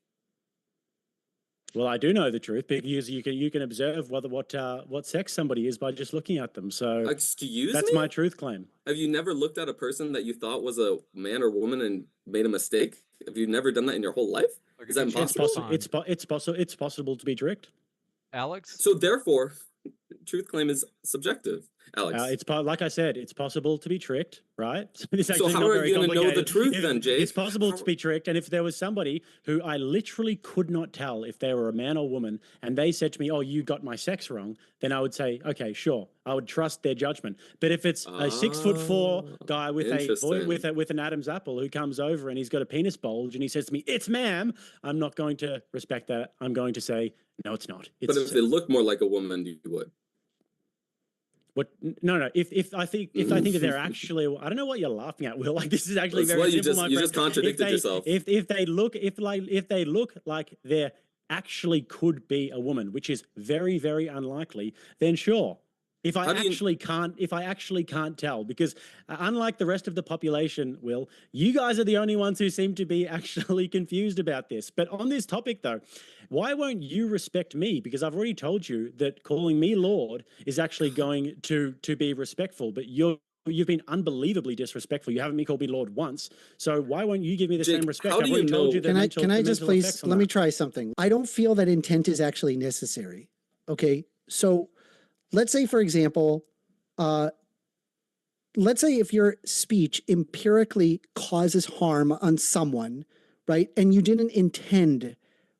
Well, I do know the truth because you can observe what sex somebody is by just looking at them. So Excuse that's me? my truth claim. Have you never looked at a person that you thought was a man or woman and made a mistake? Have you never done that in your whole life? Is that It's impossible? It's possible to be direct. Alex? So therefore, truth claim is subjective, Alex. Like I said, it's possible to be tricked, right? It's So actually how not are very you gonna know the complicated. truth then, Jake? It's possible How- to be tricked, and if there was somebody who I literally could not tell if they were a man or woman, and they said to me, "Oh, you got my sex wrong," then I would say, "Okay, sure." I would trust their judgment. But if it's a 6'4" guy with interesting. with an Adam's apple who comes over and he's got a penis bulge and he says to me, "It's ma'am," I'm not going to respect that. I'm going to say, "No, it's not." But if they look more like a woman, you would. What? No. If I think that they're actually, I don't know what you're laughing at, Will. Like, this is actually That's very why you simple, just- my you friend. just contradicted yourself. If they look like they're actually could be a woman, which is very, very unlikely, then sure. If I actually can't tell, because unlike the rest of the population, Will, you guys are the only ones who seem to be actually confused about this. But on this topic, though, why won't you respect me? Because I've already told you that calling me Lord is actually going to be respectful, but you've been unbelievably disrespectful. You haven't been called me Lord once. So why won't you give me the Jake, same respect? how do I've you already told know- you the Can I just mental please, effects on let me that. try something. I don't feel that intent is actually necessary. Okay. So let's say, for example, let's say if your speech empirically causes harm on someone, right? And you didn't intend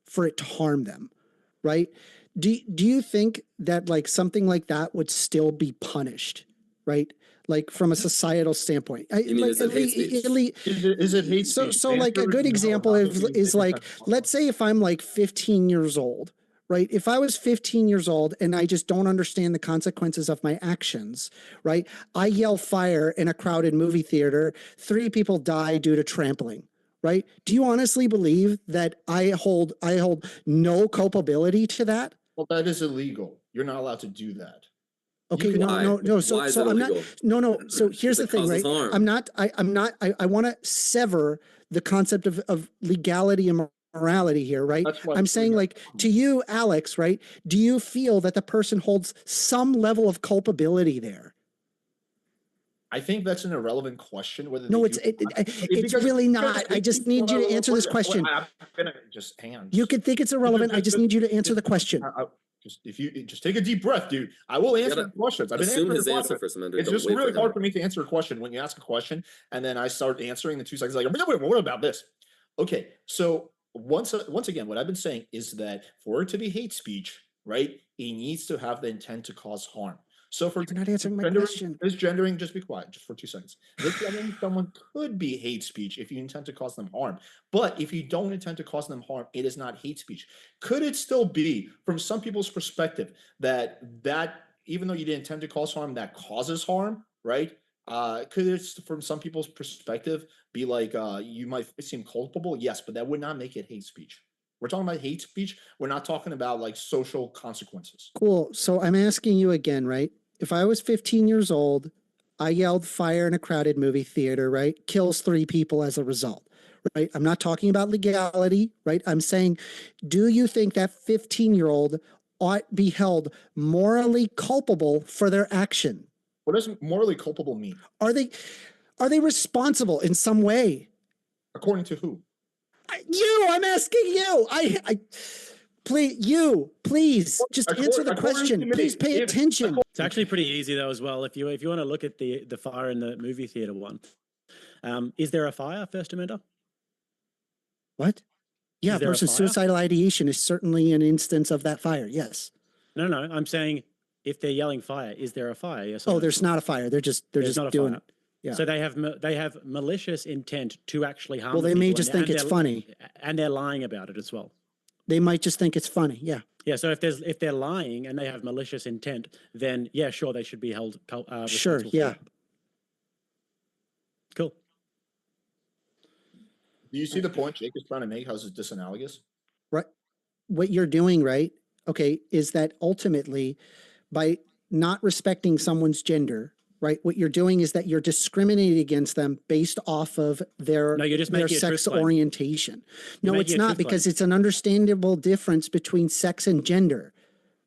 for it to harm them, right? Do you think that like something like that would still be punished, right? Like from a societal standpoint. You mean, is it hate speech? Is it hate So speech? so like a Answer good no, example not of, if you is think like, that's let's say if I'm like 15 years old, right? If I was 15 years old and I just don't understand the consequences of my actions, right? I yell fire in a crowded movie theater, 3 people die due to trampling, right? Do you honestly believe that I hold no culpability to that? Well, that is illegal. You're not allowed to do that. Okay, can- no. So Why is so it I'm not. illegal? No. So here's the It thing, causes right? harm. I'm not. I want to sever the concept of legality and morality here, right? That's why I'm saying, like, to you, Alex, right? Do you feel that the person holds some level of culpability there? I think that's an irrelevant question. Whether No, they it's do- it's really not. I just need you to answer this question. I'm gonna just hang on. You could think it's irrelevant. I just need you to answer the question. Just if you just take a deep breath, dude. I will answer gotta the questions. I've been Assume answering his the answer questions. for some. It's just really hard for me to answer a question when you ask a question and then I start answering in 2 seconds. Like, what about this? Okay, so once again, what I've been saying is that for it to be hate speech, right, it needs to have the intent to cause harm. So for You're not answering my misgendering- question. misgendering, just be quiet, just for 2 seconds. Misgendering someone could be hate speech if you intend to cause them harm. But if you don't intend to cause them harm, it is not hate speech. Could it still be, from some people's perspective, that even though you didn't intend to cause harm, that causes harm, right? Could it, from some people's perspective, be like you might seem culpable? Yes, but that would not make it hate speech. We're talking about hate speech. We're not talking about like social consequences. Cool. So I'm asking you again, right? If I was 15 years old, I yelled fire in a crowded movie theater, right? Kills 3 people as a result, right? I'm not talking about legality, right? I'm saying, do you think that 15-year-old ought be held morally culpable for their action? What does morally culpable mean? Are they responsible in some way? According to who? I'm asking you. Please, just answer the question. Please pay attention. It's actually pretty easy though as well. If you want to look at the fire in the movie theater one, is there a fire, First Amender? What? Yeah, a there a person's fire? suicidal ideation is certainly an instance of that fire. Yes. No. I'm saying if they're yelling fire, is there a fire? Yes. or Oh, no? there's not a fire. They're just There's not a doing fire. it. Yeah. So they have malicious intent to actually harm. Well, they people, may just think it's funny. and they're lying about it as well. They might just think it's funny. Yeah. Yeah, so if they're lying and they have malicious intent, then yeah, sure, they should be held Sure, responsible for yeah. that. Cool. Do you see the point Jake is trying to make? How's it disanalogous? Right. What you're doing, right? Okay, is that ultimately by not respecting someone's gender, right? What you're doing is that you're discriminating against them based off of their, No, you're just their making a truth sex claim. orientation. You're No, making it's a not, truth because claim. it's an understandable difference between sex and gender,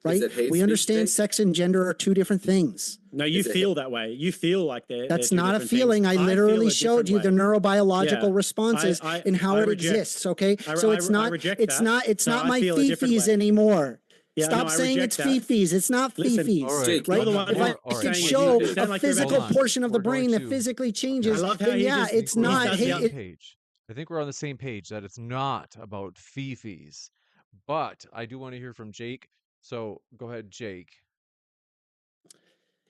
right? it hate We speech, understand Jake? sex and gender are two different things. No, you Is it- feel that way. You feel like they're That's two not a different feeling. things. I feel literally a showed you the different way. neurobiological Yeah. responses I- and how I it reject- exists. Okay, I- so I- it's I not. reject It's that. not. It's No, not I my feel a different fifis way. anymore. Yeah, Stop no, I saying reject it's that. fifis. It's not Listen, fifis. All right, Jake, Right? you're the one. If I all could right. show You sound a like you're physical about to- portion of the We're going brain that to- physically changes, I love how then he yeah, just- it's We're on not. the He Hey, does same the- page. I think we're on the same page that it's not about fifis, but I do want to hear from Jake. So go ahead, Jake.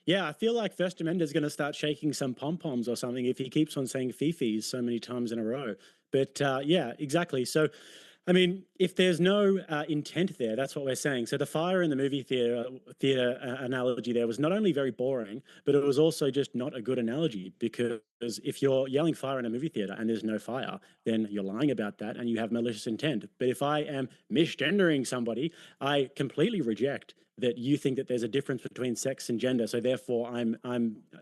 Yeah, I feel like First Amendment is going to start shaking some pom-poms or something if he keeps on saying fifis so many times in a row. But yeah, exactly. So, I mean, if there's no intent there, that's what we're saying. So the fire in the movie theater analogy there was not only very boring, but it was also just not a good analogy, because if you're yelling fire in a movie theater and there's no fire, then you're lying about that and you have malicious intent. But if I am misgendering somebody, I completely reject that you think that there's a difference between sex and gender. So therefore,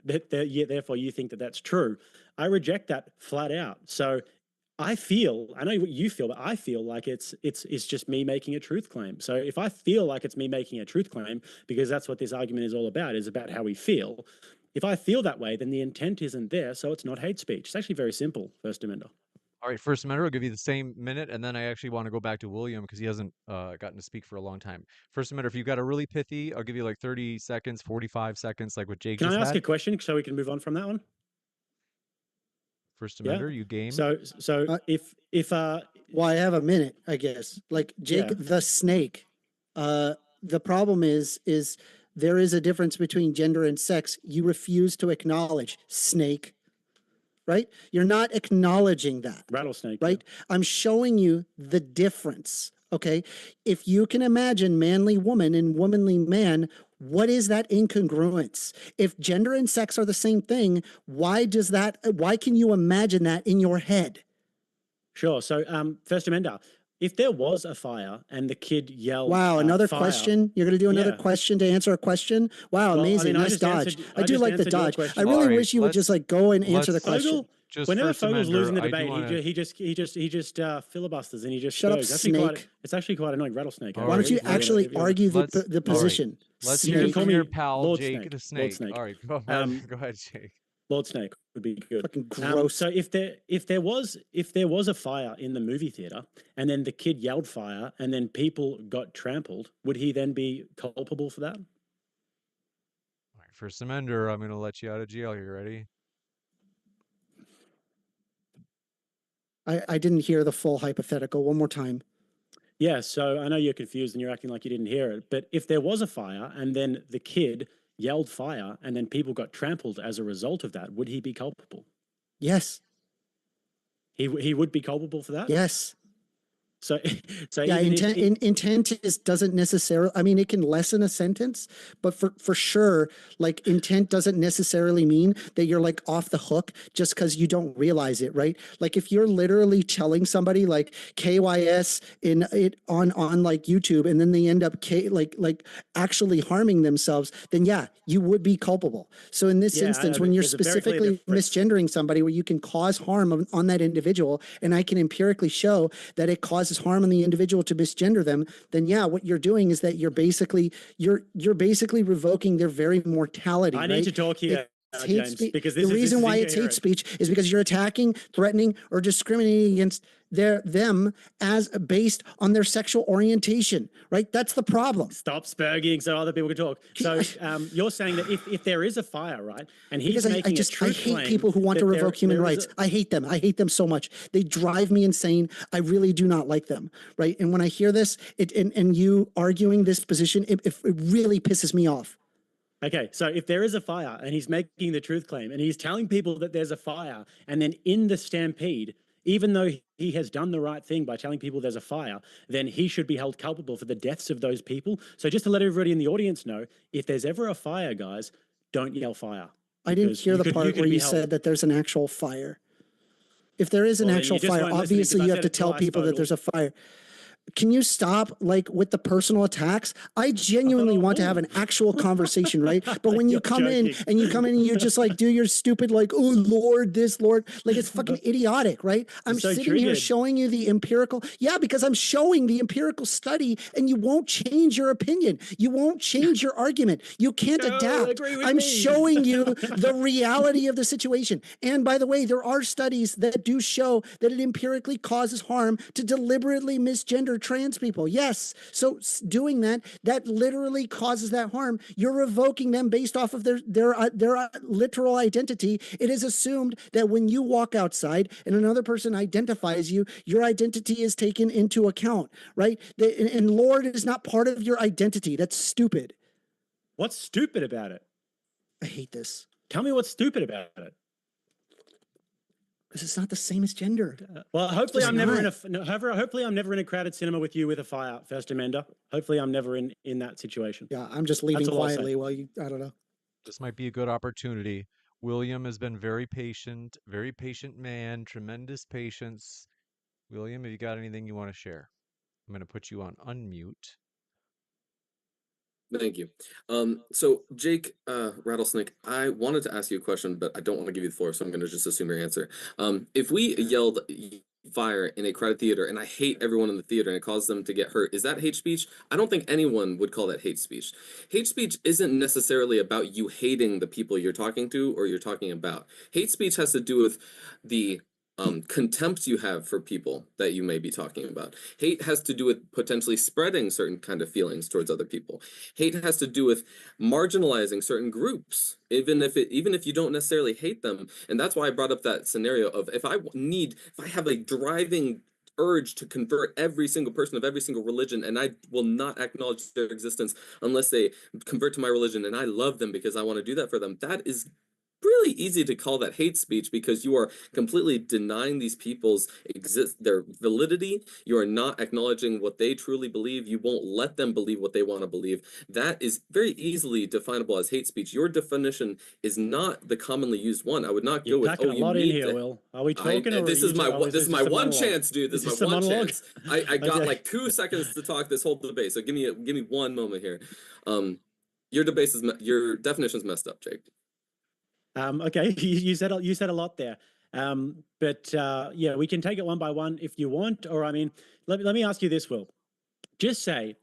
therefore you think that that's true. I reject that flat out. So I know what you feel, but I feel like it's just me making a truth claim. So if I feel like it's me making a truth claim, because that's what this argument is all about, is about how we feel. If I feel that way, then the intent isn't there, so it's not hate speech. It's actually very simple, First Amendment. All right, First Amendment, I'll give you the same minute, and then I actually want to go back to William because he hasn't gotten to speak for a long time. First Amendment, if you've got a really pithy, I'll give you like 30 seconds, 45 seconds, like what Jake Can just I ask had. a question so we can move on from that one? First Yeah. Amendment, you game? So if well, I have a minute, I guess. Like Jake Yeah. the snake. The problem is there is a difference between gender and sex. You refuse to acknowledge, snake. Right? You're not acknowledging that. rattlesnake, Right? I'm showing you the difference. Okay. If you can imagine manly woman and womanly man, what is that incongruence? If gender and sex are the same thing, why can you imagine that in your head? Sure. So, First Amendment, if there was a fire and the kid yelled, Wow, another fire, question? You're going to do another Yeah. question to answer a question? Wow, Well, I amazing. mean, I Nice just dodge. answered- I I do just like the answered your dodge. question. I really All right, wish you would just like go and answer the let's- question. Fogel, Just whenever First Fogel's losing the Amendment, I do debate, wanna- he just filibusters and he just Shut up, goes. It's snake. actually quite annoying, rattlesnake. All Why don't you right, actually If you- argue let's- the all right. position? Let's You hear can call from me your pal, Lord Jake Snake, the Lord Snake. Snake. All right, go ahead, go ahead, Jake. Lord Snake would be good. Fucking gross. So if there was a fire in the movie theater and then the kid yelled fire and then people got trampled, would he then be culpable for that? All right, First Amendment, I'm going to let you out of jail. You ready? I didn't hear the full hypothetical. One more time. Yeah, so I know you're confused and you're acting like you didn't hear it, but if there was a fire and then the kid yelled fire and then people got trampled as a result of that, would he be culpable? Yes. He would be culpable for that? Yes. So Yeah, even if intent doesn't necessarily, I mean, it can lessen a sentence, but for sure, like intent doesn't necessarily mean that you're like off the hook just because you don't realize it, right? Like if you're literally telling somebody like KYS on like YouTube and then they end up like actually harming themselves, then yeah, you would be culpable. So in this Yeah, instance, I when mean, you're there's a very clear specifically difference. misgendering somebody where you can cause harm on that individual, and I can empirically show that it causes harm on the individual to misgender them, then yeah, what you're doing is that you're basically revoking their very mortality. I need right? to talk here, It's hate James, speech. because The this reason is why it's hate incoherent. speech is because you're attacking, threatening, or discriminating against them as based on their sexual orientation, right? That's the problem. Stop spurging so other people can talk. So you're saying that if there is a fire, right, and he's Because making I a truth hate claim people who want to that revoke human there is rights. I hate them. I hate them so much. They drive me insane. I really do not like them, right? And when I hear this, and you arguing this position, it really pisses me off. Okay, so if there is a fire and he's making the truth claim and he's telling people that there's a fire, and then in the stampede, even though he has done the right thing by telling people there's a fire, then he should be held culpable for the deaths of those people. So just to let everybody in the audience know, if there's ever a fire, guys, don't yell fire. I didn't because hear you the could- part where be you held. said that there's an actual fire. If there is an Well, then actual you just fire, weren't listening, 'cause obviously I you have said to it tell twice, people that Vogel. there's a fire. Can you stop like with the personal attacks? I genuinely want to have an actual conversation, right? But when you You're come in joking. and you just like do your stupid like, oh Lord, this Lord, like it's fucking idiotic, right? I'm so sitting here triggered. showing you the empirical. Yeah, because I'm showing the empirical study and you won't change your opinion. You won't change your argument. You can't No, adapt. agree with I'm me. showing you the reality of the situation. And by the way, there are studies that do show that it empirically causes harm to deliberately misgender trans people. Yes. So doing that literally causes that harm. You're revoking them based off of their literal identity. It is assumed that when you walk outside and another person identifies you, your identity is taken into account, right? And Lord is not part of your identity. That's stupid. What's stupid about it? I hate this. Tell me what's stupid about it. Because it's not the same as gender. Well, hopefully It's I'm never not. hopefully I'm never in a crowded cinema with you with a fire, First Amender. Hopefully I'm never in that situation. Yeah, I'm just leaving all I'll say. quietly while you, I don't know. This might be a good opportunity. William has been very patient man, tremendous patience. William, have you got anything you want to share? I'm going to put you on unmute. Thank you. So Jake, Rattlesnake, I wanted to ask you a question, but I don't want to give you the floor, so I'm going to just assume your answer. If we yelled fire in a crowded theater and I hate everyone in the theater and it caused them to get hurt, is that hate speech? I don't think anyone would call that hate speech. Hate speech isn't necessarily about you hating the people you're talking to or you're talking about. Hate speech has to do with the contempt you have for people that you may be talking about. Hate has to do with potentially spreading certain kind of feelings towards other people. Hate has to do with marginalizing certain groups, even if you don't necessarily hate them. And that's why I brought up that scenario of if I have a driving urge to convert every single person of every single religion, and I will not acknowledge their existence unless they convert to my religion, and I love them because I want to do that for them. That is really easy to call that hate speech because you are completely denying these people's their validity. You are not acknowledging what they truly believe. You won't let them believe what they want to believe. That is very easily definable as hate speech. Your definition is not the commonly used one. I would not You're go with, packing oh, a you lot in need here, to. Will. Are we talking? Or This are is you my oh, this is my just a one monologue? chance, dude. This is this my a one monologue? chance. I got Okay. like 2 seconds to talk this whole debate. So give me 1 moment here. Your definition's messed up, Jake. Okay, you said a lot there. But yeah, we can take it one by one if you want. Or I mean, let me ask you this, Will. Just say,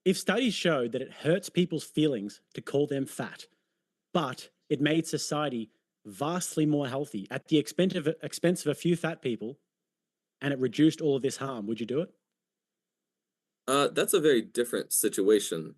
if studies show that it hurts people's feelings to call them fat, but it made society vastly more healthy at the expense of a few fat people, and it reduced all of this harm, would you do it? That's a very different situation.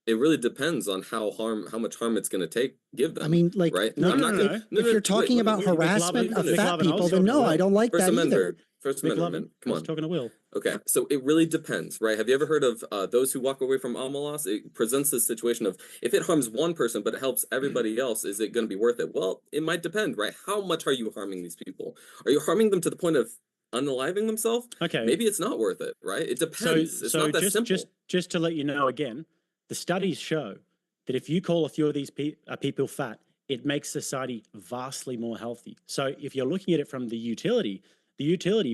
It really depends on how much harm it's going to give them. I mean, like, right? No, like, no, no, if you're talking about harassment of fat people, then no, I don't like First that either. Amendment. First Amendment. Man, come I was on. talking to Will. Okay, so it really depends, right? Have you ever heard of those who walk away from Amalas? It presents this situation of if it harms one person but it helps everybody else, is it going to be worth it? Well, it might depend, right? How much are you harming these people? Are you harming them to the point of unaliving themselves? Okay. Maybe it's not worth it, right? It depends. It's not that simple. Just to let you know again, the studies show that if you call a few of these people fat, it makes society vastly more healthy. So if you're looking at it from the utility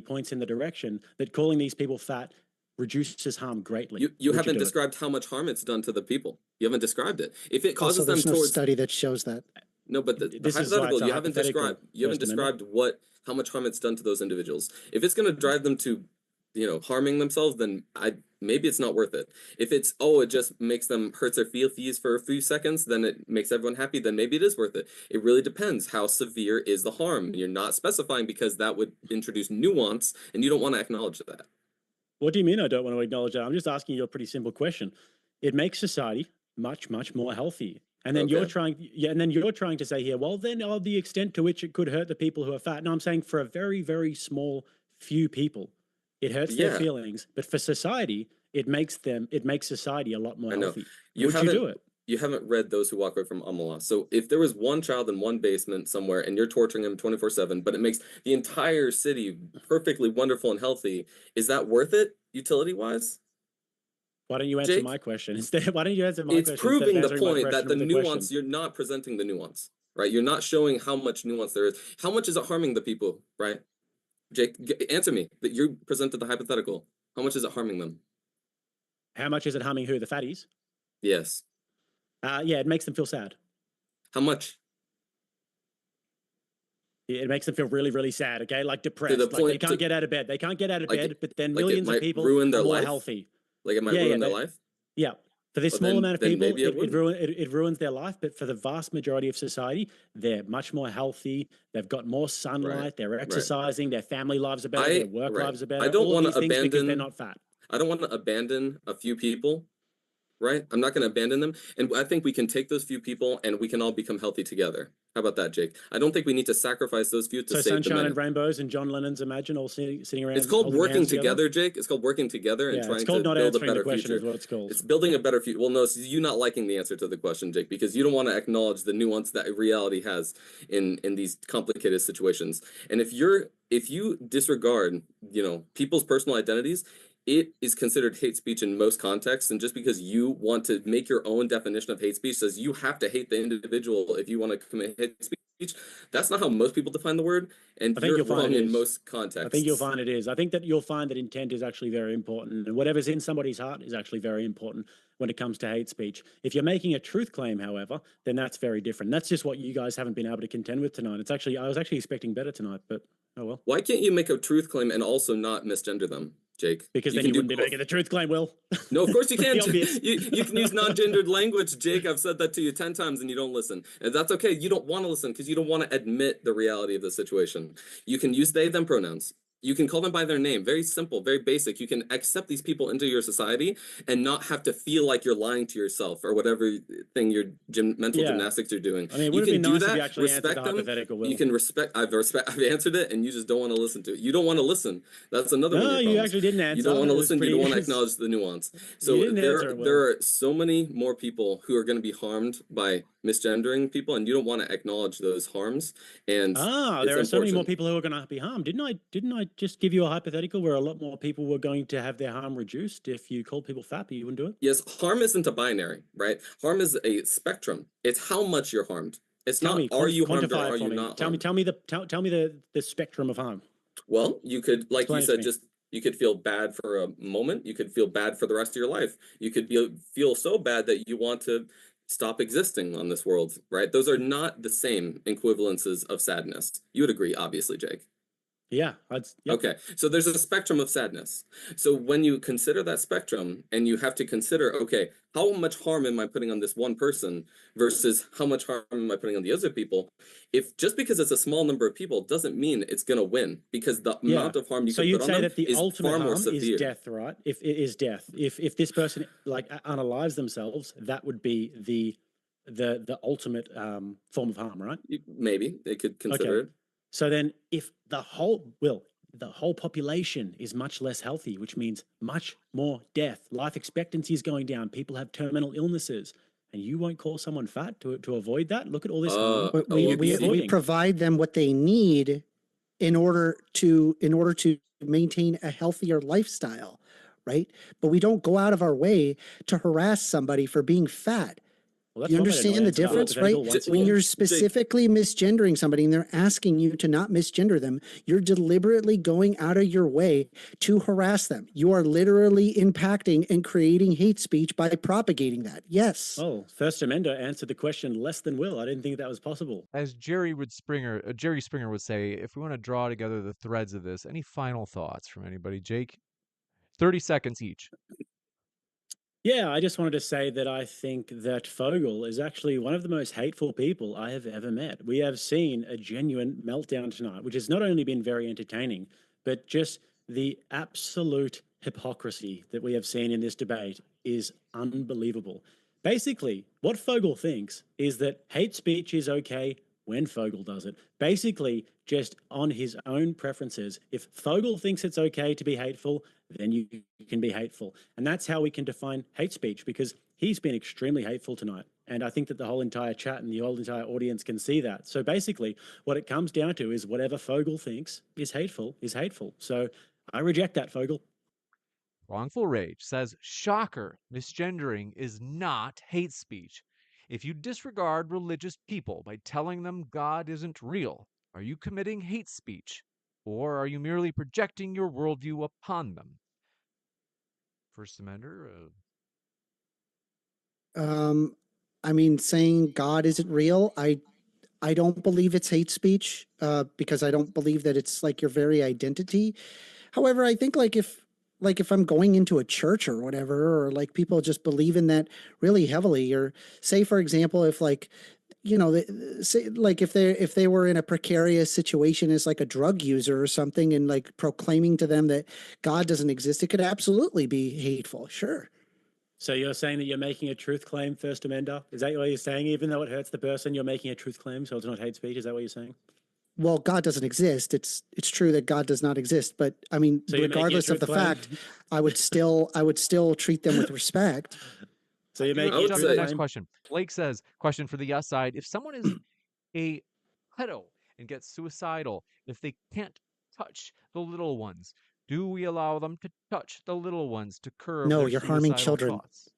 points in the direction that calling these people fat reduces harm greatly. You haven't described how much harm it's done to the people. You haven't described it. If it causes Also, them there's no towards study that shows that. no, but the This is why it's hypothetical a you haven't hypothetical, described. You haven't First Amendment. described how much harm it's done to those individuals. If it's going to drive them to, harming themselves, then maybe it's not worth it. If it's it just makes them hurts their feelings for a few seconds, then it makes everyone happy. Then maybe it is worth it. It really depends. How severe is the harm? You're not specifying because that would introduce nuance, and you don't want to acknowledge that. What do you mean I don't want to acknowledge that? I'm just asking you a pretty simple question. It makes society much, much more healthy. And then you're trying to say here, well, then the extent to which it could hurt the people who are fat. No, I'm saying for a very, very small few people, it hurts their feelings. But for society, it makes society a lot more healthy. Would you do it? you haven't read Those Who Walk Away from Amala. So if there was one child in one basement somewhere and you're torturing him 24/7, but it makes the entire city perfectly wonderful and healthy, is that worth it utility wise? Why don't you answer Jake? my question instead? Why don't you answer my It's question instead of proving the answering my point that question the with a nuance, question? you're not presenting the nuance, right? You're not showing how much nuance there is. How much is it harming the people, right? Jake, answer me. That you presented the hypothetical. How much is it harming them? How much is it harming who? The fatties? Yes. Yeah, it makes them feel sad. How much? It makes them feel really, really sad. Okay, like depressed. the Like they point can't to- get out of bed. They can't get out of like bed. But then like it millions of might people ruin their are more life? healthy. Like it might Yeah, ruin yeah, their life? Yeah, for this Well, small then- amount of then people, maybe it it ruins their life. But for the vast majority of society, they're much more healthy. They've got more sunlight. They're exercising. Their family lives are better. Their work lives are better. I don't all of want these to things because they're abandon. not fat. I don't want to abandon a few people, right? I'm not going to abandon them, and I think we can take those few people and we can all become healthy together. How about that, Jake? I don't think we need to sacrifice those few to So save the sunshine many. and rainbows and John Lennon's Imagine all sitting around. It's called holding working hands together, Jake. It's called working together and Yeah, trying it's called to not build a answering the better question. future. Is what it's called. It's building a better future. Well, no, it's you not liking the answer to the question, Jake, because you don't want to acknowledge the nuance that reality has in these complicated situations. And if you disregard, people's personal identities, it is considered hate speech in most contexts. And just because you want to make your own definition of hate speech says you have to hate the individual if you want to commit hate speech, that's not how most people define the word. And I think you're you'll find wrong it in is. most contexts. I think you'll find it is. I think that you'll find that intent is actually very important. And whatever's in somebody's heart is actually very important when it comes to hate speech. If you're making a truth claim, however, then that's very different. That's just what you guys haven't been able to contend with tonight. I was actually expecting better tonight, but oh well. Why can't you make a truth claim and also not misgender them, Jake? Because then you wouldn't be making the truth claim, Will. No, of course you Pretty can. obvious. You can use non-gendered language, Jake. I've said that to you 10 times and you don't listen. And that's okay. You don't want to listen because you don't want to admit the reality of the situation. You can use they, them pronouns. You can call them by their name. Very simple, very basic. You can accept these people into your society and not have to feel like you're lying to yourself or whatever thing your mental gymnastics you're doing. I mean, it you would have can been do nice if that, you actually answered the respect them. hypothetical, Will. You can respect. I've answered it, and you just don't want to listen to it. You don't want to listen. That's another one. No, of your you problems. actually didn't answer. You don't want to It was listen. You don't want to pretty- acknowledge the nuance. So You didn't answer it, Will. there are so many more people who are going to be harmed by misgendering people, and you don't want to acknowledge those harms. And there are so many more unfortunate. people who are going to be harmed. Didn't I just give you a hypothetical where a lot more people were going to have their harm reduced if you called people fat, but you wouldn't do it? Yes, harm isn't a binary, right? Harm is a spectrum. It's how much you're harmed. It's not are you harmed or quantify it are for you me. not Tell harmed. me the spectrum of harm. Well, you could, like Explain you it to said, me. just you could feel bad for a moment. You could feel bad for the rest of your life. You could feel so bad that you want to stop existing on this world, right? Those are not the same equivalences of sadness. You would agree, obviously, Jake. Yeah. Yep. Okay, so there's a spectrum of sadness. So when you consider that spectrum and you have to consider, okay, how much harm am I putting on this one person versus how much harm am I putting on the other people? If just because it's a small number of people doesn't mean it's going to win, because the amount of harm you so can you'd put say on them that the is ultimate far more harm severe. is death, right? If it is death, if this person like unalives themselves, that would be the ultimate form of harm, right? Maybe they could consider it. So then if the whole population is much less healthy, which means much more death, life expectancy is going down, people have terminal illnesses, and you won't call someone fat to avoid that? Look at all this harm. But Oh, we provide them what they need in order to maintain a healthier lifestyle, right? But we don't go out of our way to harass somebody for being fat. Well, that's You one way to understand the answer difference, right? hypothetical once When again. you're specifically misgendering somebody and they're asking you to not misgender them, you're deliberately going out of your way to harass them. You are literally impacting and creating hate speech by propagating that. Yes. Oh, First Amender answered the question less than Will. I didn't think that was possible. As Jerry Springer would say, if we want to draw together the threads of this, any final thoughts from anybody? Jake, 30 seconds each. Yeah, I just wanted to say that I think that Fogel is actually one of the most hateful people I have ever met. We have seen a genuine meltdown tonight, which has not only been very entertaining, but just the absolute hypocrisy that we have seen in this debate is unbelievable. Basically, what Fogel thinks is that hate speech is okay when Fogel does it. Basically, just on his own preferences. If Fogel thinks it's okay to be hateful, then you can be hateful. And that's how we can define hate speech, because he's been extremely hateful tonight. And I think that the whole entire chat and the whole entire audience can see that. So basically, what it comes down to is whatever Fogel thinks is hateful is hateful. So I reject that, Fogel. Wrongful Rage says, shocker, misgendering is not hate speech. If you disregard religious people by telling them God isn't real, are you committing hate speech? Or are you merely projecting your worldview upon them? First Amender? I mean, saying God isn't real, I don't believe it's hate speech, because I don't believe that it's like your very identity. However, I think like if I'm going into a church or whatever, or like people just believe in that really heavily, or say for example, if like say like if they were in a precarious situation as like a drug user or something, and like proclaiming to them that God doesn't exist, it could absolutely be hateful. Sure. So you're saying that you're making a truth claim, First Amender? Is that what you're saying? Even though it hurts the person, you're making a truth claim, so it's not hate speech? Is that what you're saying? Well, God doesn't exist. It's true that God does not exist, but I mean, So you're making a regardless of truth the claim? fact, I would still treat them with respect. So you're making I a would Jump truth to the say- next claim? question. Blake says, question for the yes side. If someone is a pedo and gets suicidal, if they can't touch the little ones, do we allow them to touch the little ones to curb No, their you're harming suicidal children. thoughts?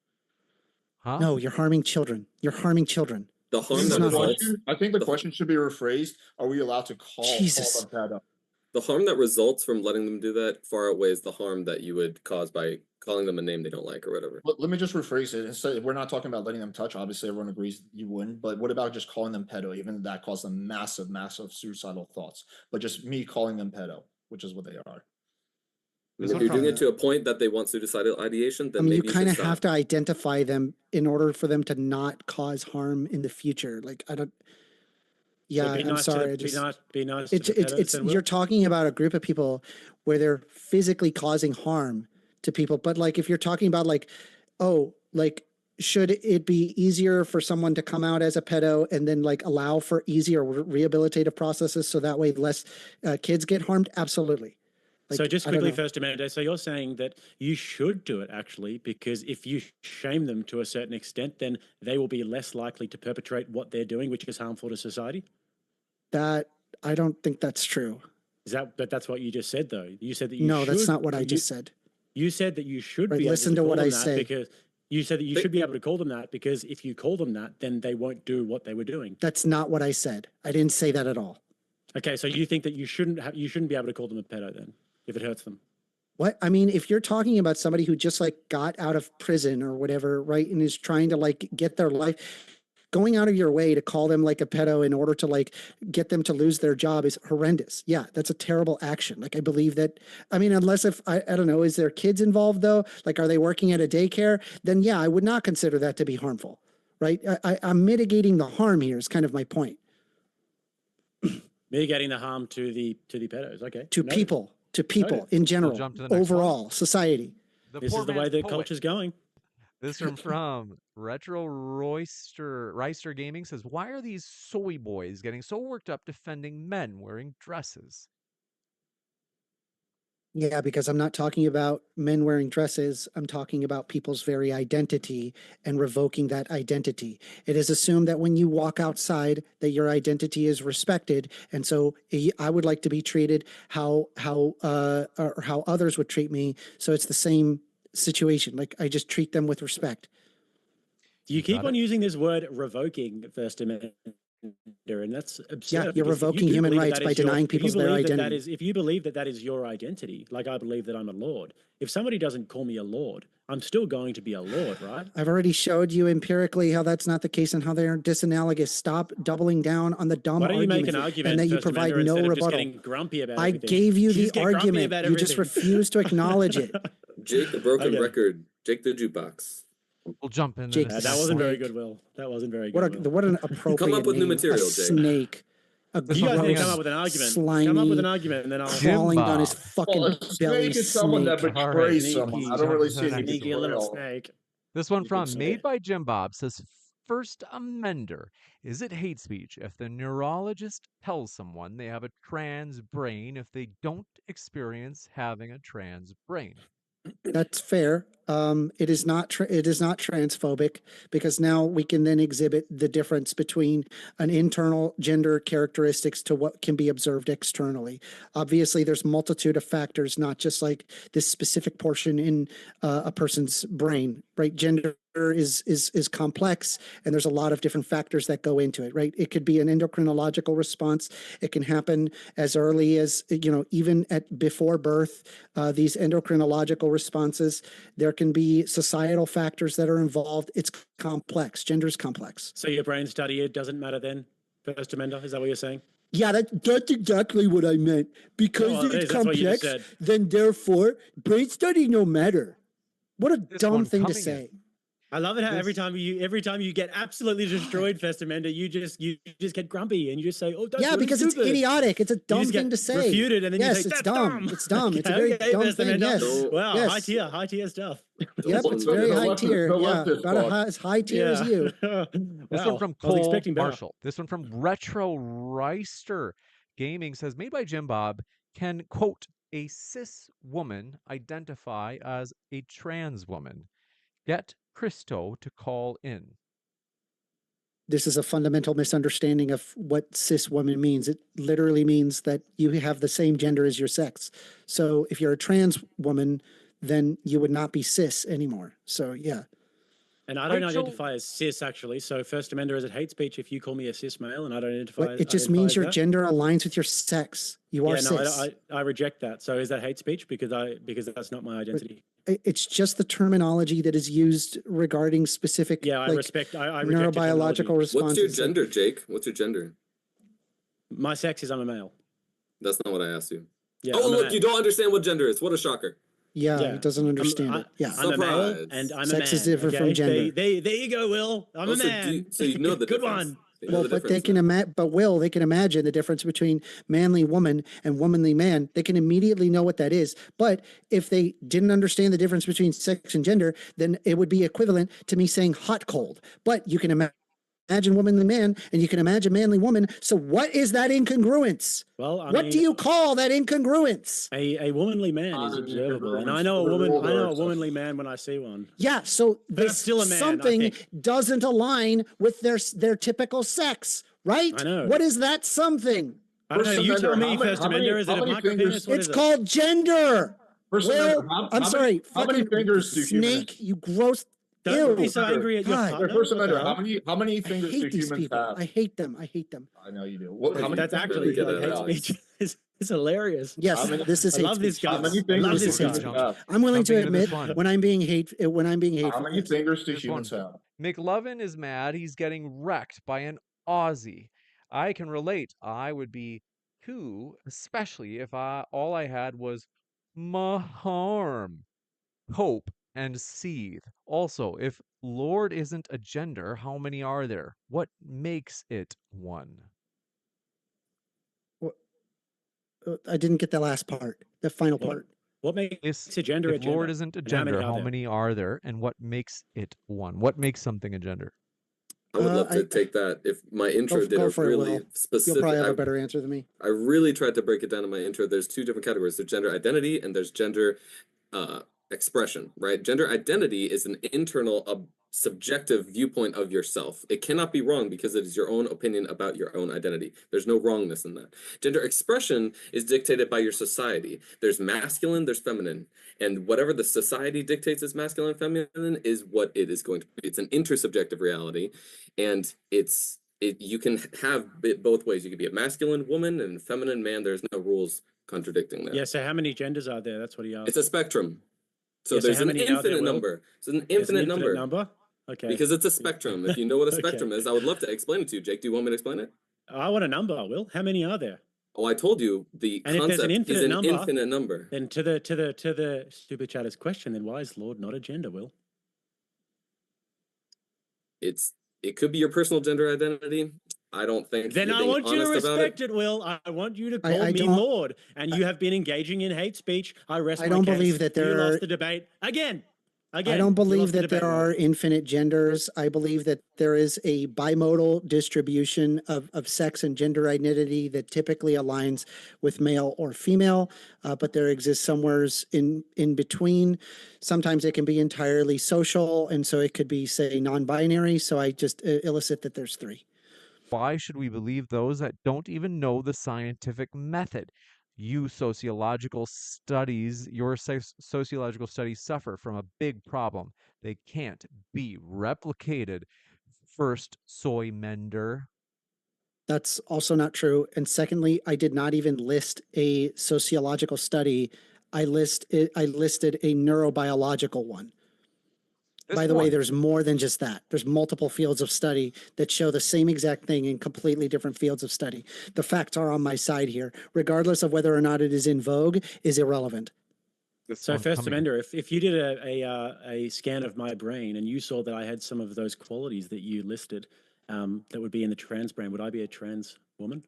Huh? No, you're harming children. You're harming children. The I harm think It's that the not hard. results question, I think the the- question should be rephrased. Are we allowed to call Jesus. them pedo? the harm that results from letting them do that far outweighs the harm that you would cause by calling them a name they don't like or whatever. Let me just rephrase it. Instead, we're not talking about letting them touch. Obviously, everyone agrees you wouldn't. But what about just calling them pedo? Even that caused them massive, massive suicidal thoughts. But just me calling them pedo, which is what they are. This If one you're doing from- it to a point that they want suicidal ideation, then I mean, you maybe you kind should of have stop. to identify them in order for them to not cause harm in the future. Like I don't. Yeah, So be I'm nice sorry. To I the, just be nice it's to the it's pedos, it's then, Will? you're talking about a group of people where they're physically causing harm to people, but like if you're talking about like, oh, like should it be easier for someone to come out as a pedo and then like allow for easier rehabilitative processes so that way less kids get harmed? Absolutely. So Like, just I don't quickly, know. First Amendment. So you're saying that you should do it actually, because if you shame them to a certain extent, then they will be less likely to perpetrate what they're doing, which is harmful to society. That I don't think that's true. Is that? But that's what you just said, though. You said that you No, should. that's not what I just said. You said that you should Right, be able listen to to call what them I that say. because you said that you They- should be able to call them that because if you call them that, then they won't do what they were doing. That's not what I said. I didn't say that at all. Okay, so you think that you shouldn't be able to call them a pedo then, if it hurts them. What? I mean, if you're talking about somebody who just like got out of prison or whatever, right, and is trying to like get their life, going out of your way to call them like a pedo in order to like get them to lose their job is horrendous. Yeah, that's a terrible action. Like I believe that, I mean, unless if I don't know, is there kids involved though? Like, are they working at a daycare? Then yeah, I would not consider that to be harmful, right? I'm mitigating the harm here is kind of my point. Mitigating the harm to the pedos. Okay. To Noted. people Noted. in general, jump to the next one. overall, society. The This poor is the way man's the poet. culture's going. This one from Retro Royster Gaming says, why are these soy boys getting so worked up defending men wearing dresses? Yeah, because I'm not talking about men wearing dresses. I'm talking about people's very identity and revoking that identity. It is assumed that when you walk outside, that your identity is respected, and so I would like to be treated how others would treat me. So it's the same situation. Like I just treat them with respect. You keep Got on it. using this word revoking, First Amendment, and that's absurd. Yeah, you're because if you revoking do human believe that rights that by is your- denying if you people's their believe that identity. if you believe that that is your identity, like I believe that I'm a lord, if somebody doesn't call me a lord, I'm still going to be a lord, right? I've already showed you empirically how that's not the case and how they're disanalogous. Stop doubling down on the dumb Why don't you argument, make an argument and that you First provide Amendment, no instead of just rebuttal. getting grumpy about I everything? gave you Just the get grumpy argument. about You just everything. refuse to acknowledge it. Jake, the broken Okay. record. Jake the jukebox. We'll jump in. Jake, the That next wasn't one. very Snake. good, Will. That wasn't very What good, Will. an appropriate up with new name. material, A Jake. snake. A This You one guys from need to come him. up with an argument. slimy, Come up with an argument, and then I'll crawling down his Jimba. fucking Well, a belly. snake is someone that Snake. All right. betrays someone. I don't Jump really to see the any next one. sneaky little betrayal. snake. This one You could from say. Made by Jim Bob says, First Amender, is it hate speech if the neurologist tells someone they have a trans brain if they don't experience having a trans brain? That's fair. It is not transphobic, because now we can then exhibit the difference between an internal gender characteristics to what can be observed externally. Obviously, there's multitude of factors, not just like this specific portion in a person's brain, right? Gender is complex, and there's a lot of different factors that go into it, right? It could be an endocrinological response. It can happen as early as, even before birth. These endocrinological responses, there can be societal factors that are involved. It's complex. Gender is complex. So your brain study, it doesn't matter then, First Amender? Is that what you're saying? Yeah, that's exactly what I meant. Because Oh, it's that's what you just complex, said. then therefore brain study no matter. What a This dumb one thing to coming in. say. I love it how every This- time you get absolutely destroyed, First Amender, you just get grumpy and you just say, "Oh, that's Yeah, really because it's stupid." idiotic. It's a You dumb just thing get to say. refuted, and then Yes, you say, it's "That's dumb. It's dumb. It's a very Okay, dumb First thing. Amender. Yes. Wow, Yes. high tier stuff. Yep, it's very The high leftist- tier. the Yeah, leftist about as high tier as you. Wow. This one from I was Cole expecting better. Marshall. This one from Retro Reister Gaming says, made by Jim Bob, can, quote, a cis woman identify as a trans woman? Get Christo to call in. This is a fundamental misunderstanding of what cis woman means. It literally means that you have the same gender as your sex. So if you're a trans woman, then you would not be cis anymore. So yeah. And I don't Rachel- identify as cis, actually. So First Amender, is it hate speech if you call me a cis male and I don't identify? It just identify means as your that? gender aligns with your sex. You are Yeah, no, cis. I reject that. So is that hate speech because that's not my identity? It's just the terminology that is used regarding specific, Yeah, I like, respect. I reject the neurobiological terminology. responses. What's your gender, Jake? What's your gender? My sex is I'm a male. That's not what I asked you. Yeah. Oh, I'm a look, male. you don't understand what gender is. What a shocker. Yeah, Yeah. he doesn't understand it. Yeah. I'm a male Surprise. and I'm Sex a is man. different from okay? gender. There you go, Will. I'm Oh, a so do man. you- so you know the Good difference. one. You know Well, the but they difference can then. they can imagine the difference between manly woman and womanly man. They can immediately know what that is. But if they didn't understand the difference between sex and gender, then it would be equivalent to me saying hot cold. But you can imagine womanly man and you can imagine manly woman. So what is that incongruence? Well, I What mean, do you call that incongruence? a womanly man is Not an observable, and incongruence. I know a We're woman. all I know a dark. womanly man when I see one. Yeah, so But I'm this still a man, I something think. doesn't align with their typical sex, right? I know. What is that something? I don't know. First You tell Amender, me, how many- First how many- Amender. Is it how a many micro fingers- penis? What It's is it? called gender. First Will, Amender, how I'm many- sorry. How many fucking fingers do humans? snake? You gross. Don't be Ew. so angry at your God. partner. First What the Amender, hell? how many I fingers do hate these humans people. have? I hate them. I hate them. I know you do. What, how many That's fingers actually do good like at humans hate have? speech. It's hilarious. Yes, How many- this is I hate love this speech. guy. How many I fingers love do this humans guy. have? I'm willing to Jumping into this admit one. when I'm being hateful. How many Yes. fingers do This humans one. have? McLovin is mad. He's getting wrecked by an Aussie. I can relate. I would be too, especially if all I had was harm, hope, and seethe. Also, if Lord isn't a gender, how many are there? What makes it one? I didn't get the last part, the final What? part. What makes If, a gender a if gender? Lord isn't a And how many gender, are how there? many are there? And what makes it one? What makes something a gender? I would love to I- take that. If my intro did go a for it, really Will. You'll specific, probably have a better answer than me. I really tried to break it down in my intro. There's two different categories. There's gender identity and there's gender expression, right? Gender identity is an internal subjective viewpoint of yourself. It cannot be wrong because it is your own opinion about your own identity. There's no wrongness in that. Gender expression is dictated by your society. There's masculine, there's feminine. And whatever the society dictates as masculine and feminine is what it is going to be. It's an intersubjective reality. And you can have it both ways. You could be a masculine woman and feminine man. There's no rules contradicting that. Yeah. So how many genders are there? That's what he asked. It's a spectrum. So Yeah, so there's how an many are there, infinite Will? number. It's an There's an infinite number. Okay. Because it's a spectrum. If you know what a Okay. spectrum is, I would love to explain it to you. Jake, do you want me to explain it? I want a number, Will. How many are there? Oh, I told you the And if there's an concept is infinite an number, infinite number. Then to the stupid chatter's question, then why is Lord not a gender, Will? It could be your personal gender identity. I don't think Then you're I being want you to honest about respect it, Will. I want you to I call me don't- Lord. And you have been engaging in hate speech. I rest I my don't case. believe that You there lost are- the debate again. Again, I don't we believe lost the that there debate, Rod. are infinite genders. I believe that there is a bimodal distribution of sex and gender identity that typically aligns with male or female, but there exists somewheres in between. Sometimes it can be entirely social, and so it could be, say, non-binary. So I just elicit that there's three. Why should we believe those that don't even know the scientific method? Your sociological studies suffer from a big problem. They can't be replicated. First, soy mender. That's also not true. And secondly, I did not even list a sociological study. I listed a neurobiological one. By the way, there's more than just that. There's multiple fields of study that show the same exact thing in completely different fields of study. The facts are on my side here, regardless of whether or not it is in vogue, is irrelevant. So First Amender, if you did a scan of my brain and you saw that I had some of those qualities that you listed, that would be in the trans brain, would I be a trans woman?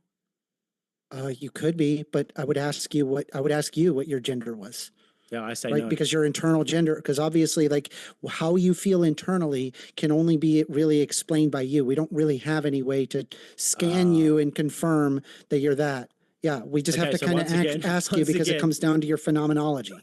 You could be, but I would ask you what your gender was. Yeah, I say right? no. Because your internal gender, because obviously, like how you feel internally can only be really explained by you. We don't really have any way to scan you and confirm that you're that. Yeah, we just have Okay, to so kind once of again- ask you once because it again- comes down to your phenomenology.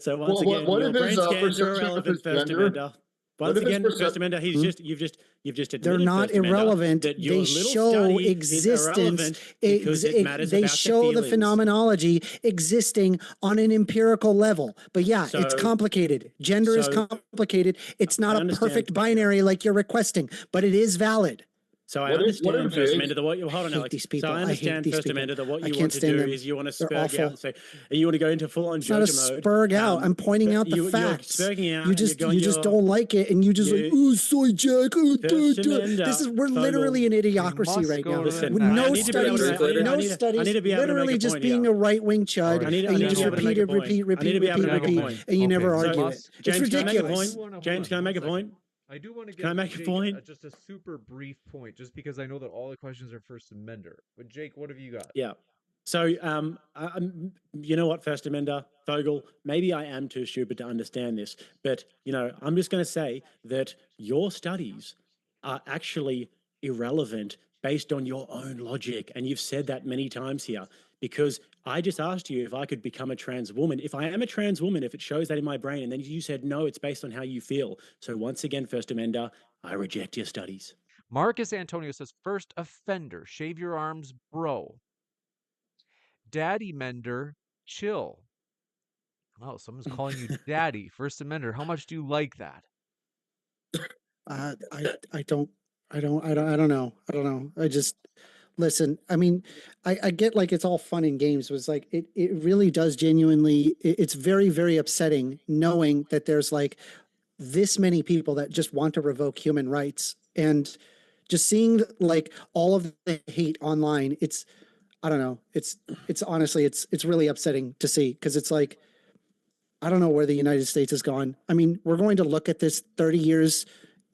So once Well, again, what your if his, brain scans are perception of irrelevant, his First gender? Amender. Once if his again, First Amender, you've just admitted. They're not First Amender, irrelevant. that your They little show study is existence. irrelevant because it matters They about show the feelings. phenomenology existing on an empirical level. But yeah, it's So- complicated. Gender is so complicated. It's not I a understand. perfect binary like you're requesting, but it is valid. So I What if- what understand, if First Jake- Amender, that what you hold on, hate Alex. these people. So I I hate understand, these First people. Amender, that what I you can't want to stand do them. is you want to They're spurg awful. out and say, and you want to go into full on It's not a Joker mode. spurg out. I'm pointing out the you're facts. spurging out You and just you're going, you just you're- don't like it, and you just like, you- oh, soy Jack. Oh, First duh, duh." Amender, This is we're Fogel. literally in idiocracy must right go now. to Listen, With I no need to be able studies, to- I need- no I need to- I studies, need to be able to make literally a just point being here. a right wing chud, All right. and you I need just to be able to make repeat a it, point. repeat, I need repeat, to be able to repeat, make a repeat, point. and you never Okay, argue let's- it. It's James, can I make a ridiculous. point? James, can I make a point? I do want to Can I give make a Jake point? just a super brief point, just because I know that all the questions are First Amender. But Jake, what have you got? Yeah. So, you know what, First Amender, Fogel, maybe I am too stupid to understand this, but, I'm just going to say that your studies are actually irrelevant based on your own logic. And you've said that many times here, because I just asked you if I could become a trans woman. If I am a trans woman, if it shows that in my brain, and then you said, no, it's based on how you feel. So once again, First Amender, I reject your studies. Marcus Antonio says, first offender, shave your arms, bro. Daddy Mender, chill. Oh, someone's calling you daddy. First Amender, how much do you like that? I don't know. I just listen. I mean, I get like it's all fun and games. Was like it really does genuinely. It's very, very upsetting knowing that there's like this many people that just want to revoke human rights, and just seeing like all of the hate online. I don't know. It's honestly it's really upsetting to see, because it's like I don't know where the United States has gone. I mean, we're going to look at this 30 years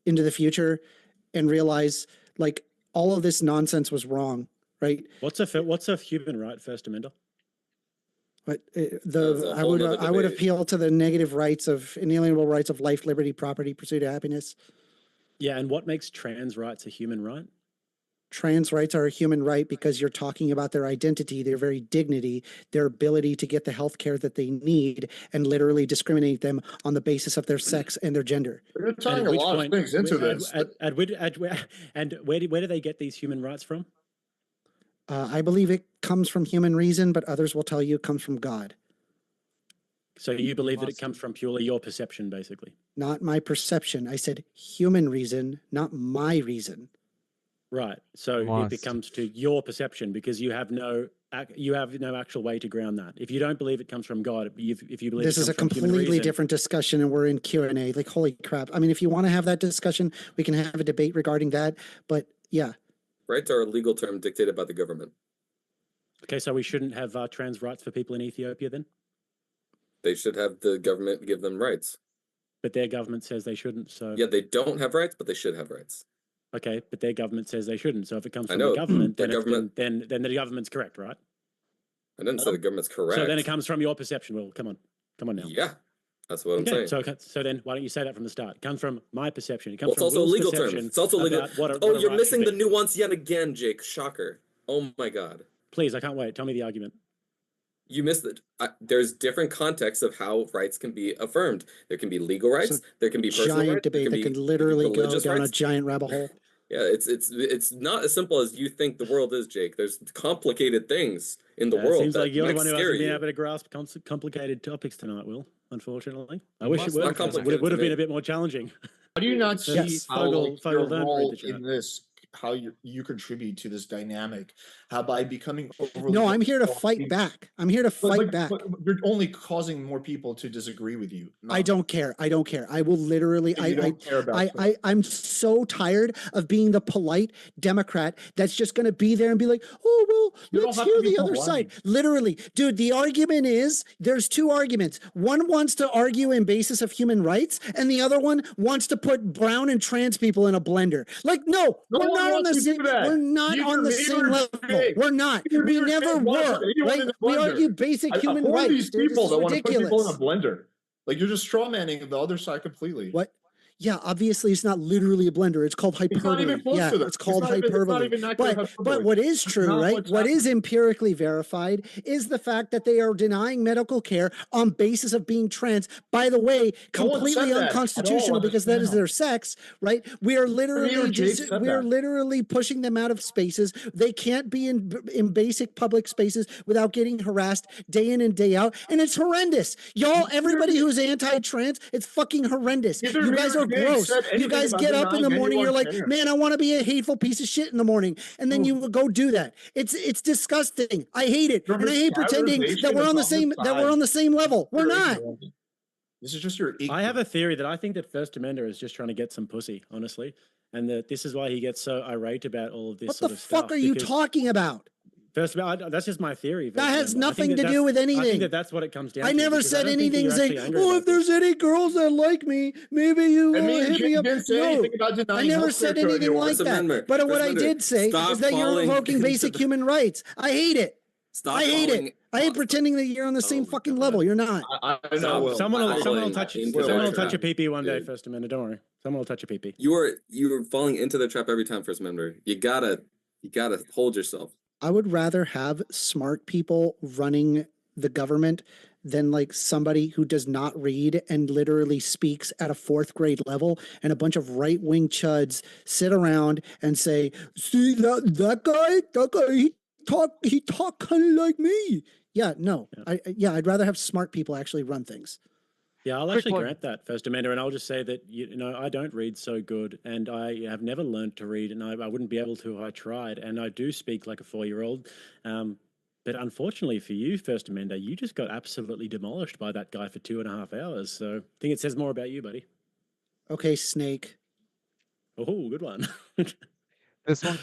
into the future and realize like all of this nonsense was wrong, right? What's a human right, First Amender? But That's a I whole would nother I would debate. appeal to the negative rights of inalienable rights of life, liberty, property, pursuit of happiness. Yeah, and what makes trans rights a human right? Trans rights are a human right because you're talking about their identity, their very dignity, their ability to get the health care that they need, and literally discriminate them on the basis of their sex and their gender. You're tying And a at which lot of point- things into at- this. and where do they get these human rights from? I believe it comes from human reason, but others will tell you it comes from God. So you believe that it comes from purely your perception, basically. Not my perception. I said human reason, not my reason. Right. So Must. it becomes to your perception because you have no actual way to ground that. If you don't believe it comes from God, if you believe This it is a comes from human completely reason, different discussion, and we're in Q&A. Like, holy crap. I mean, if you want to have that discussion, we can have a debate regarding that. But yeah, Rights are a legal term dictated by the government. Okay, so we shouldn't have trans rights for people in Ethiopia then? They should have the government give them rights. But their government says they shouldn't. So Yeah, they don't have rights, but they should have rights. okay, but their government says they shouldn't. So if it comes I from know, the government, the then government- then the government's correct, right? I didn't say the government's correct. So then it comes from your perception. Well, come on now. Yeah, That's what I'm Okay, saying. so then why don't you say that from the start? It comes from my perception. It comes Well, it's from also a Will's legal term. perception It's also legal. about what a Oh, right you're should missing the be. nuance yet again, Jake. Shocker. Oh my God. Please, I can't wait. Tell me the argument. You missed it. There's different contexts of how rights can be affirmed. There can be legal rights. There can be personal Giant rights. debate that could literally go religious down a rights. giant rabbit hole. Yeah, it's not as simple as you think the world is, Jake. There's complicated things in the It world seems that like you're the might one who scare hasn't been you. able to grasp complicated topics tonight, Will. Unfortunately, I You wish it must were. not Because complicate it would have to been me. a bit more challenging. How do you not see Yes, how Fogel- like, Fogel, your don't read role the chat. in this, how you contribute to this dynamic, how by becoming overly No, I'm here to vocal, fight back. I'm here to fight back. but you're only causing more people to disagree with you. I not- don't care. I don't care. I will literally, you don't care about I'm so tired of being the polite Democrat that's just going to be there and be like, oh, well, You don't let's have to hear be the other side. polite. Literally, dude, the argument is there's two arguments. One wants to argue in basis of human rights, and the other one wants to put brown and trans people in a blender. Like, no, No we're one not on wants the to do same, that. we're not Neither on the me same nor level. Jake. We're not. Neither me We nor Jake never want to put were, anyone right? in a We blender. argue basic human Who are rights. these Dude, people this that is want to put people in a ridiculous. blender? Like you're just straw manning the other side completely. What? Yeah, obviously it's not literally a blender. It's called It's not hyperbole. even close Yeah, to that. it's called It's not hyperbole. even accurate But hyperbole. what is true, not right? what's What is happening. empirically verified is the fact that they are denying medical care on basis of being trans. By the way, No one said completely that at all unconstitutional on this because that is panel. their sex, right? We are Me or literally Jake said we are that. literally pushing them out of spaces. They can't be in basic public spaces without getting harassed day in and day out, and it's horrendous. Y'all, everybody who's anti-trans, it's fucking horrendous. Neither You me guys nor are Jake gross. said You anything guys about get up in the denying morning, you're anyone like, trans. man, I want to be a hateful piece of shit in the morning, and then you go do that. It's disgusting. I hate it, Your and I hate pretending that we're on the same level. We're not. This is just your. I have a theory that I think that First Amender is just trying to get some pussy, honestly, and that this is why he gets so irate about all of this What sort the of stuff. fuck are you because talking about? First, that's just my theory. That has First Amender. I think nothing to that's- do with I think anything. that that's what it comes down I to. never because I said don't think that anything you're saying, actually angry oh, about if there's any girls that like me, maybe you And will me and hit me Jake up. didn't say No, anything about I denying never healthcare said to anything anyone. like First that. Amendment. But what First I Amendment. did say Stop is that you're falling invoking into basic the- human rights. I hate it. Stop I hate falling- it. I hate pretending that you're on the same Oh my fucking God. level. You're not. I know. Will. Someone will falling touch into their someone will touch trap, a pee one day. dude. First Amendment, don't worry. Someone will touch a pee. You are falling into the trap every time, First Amendment. You gotta hold yourself. I would rather have smart people running the government than like somebody who does not read and literally speaks at a 4th grade level, and a bunch of right-wing chuds sit around and say, see that guy, he talk kind of like me. Yeah, no. Yeah. I'd rather have smart people actually run things. Yeah, I'll Quick actually plug. grant that, First Amender, and I'll just say that you know I don't read so good, and I have never learned to read, and I wouldn't be able to if I tried, and I do speak like a 4-year-old. But unfortunately for you, First Amender, you just got absolutely demolished by that guy for 2.5 hours. So I think it says more about you, buddy. Okay, Snake. Oh, good one. This one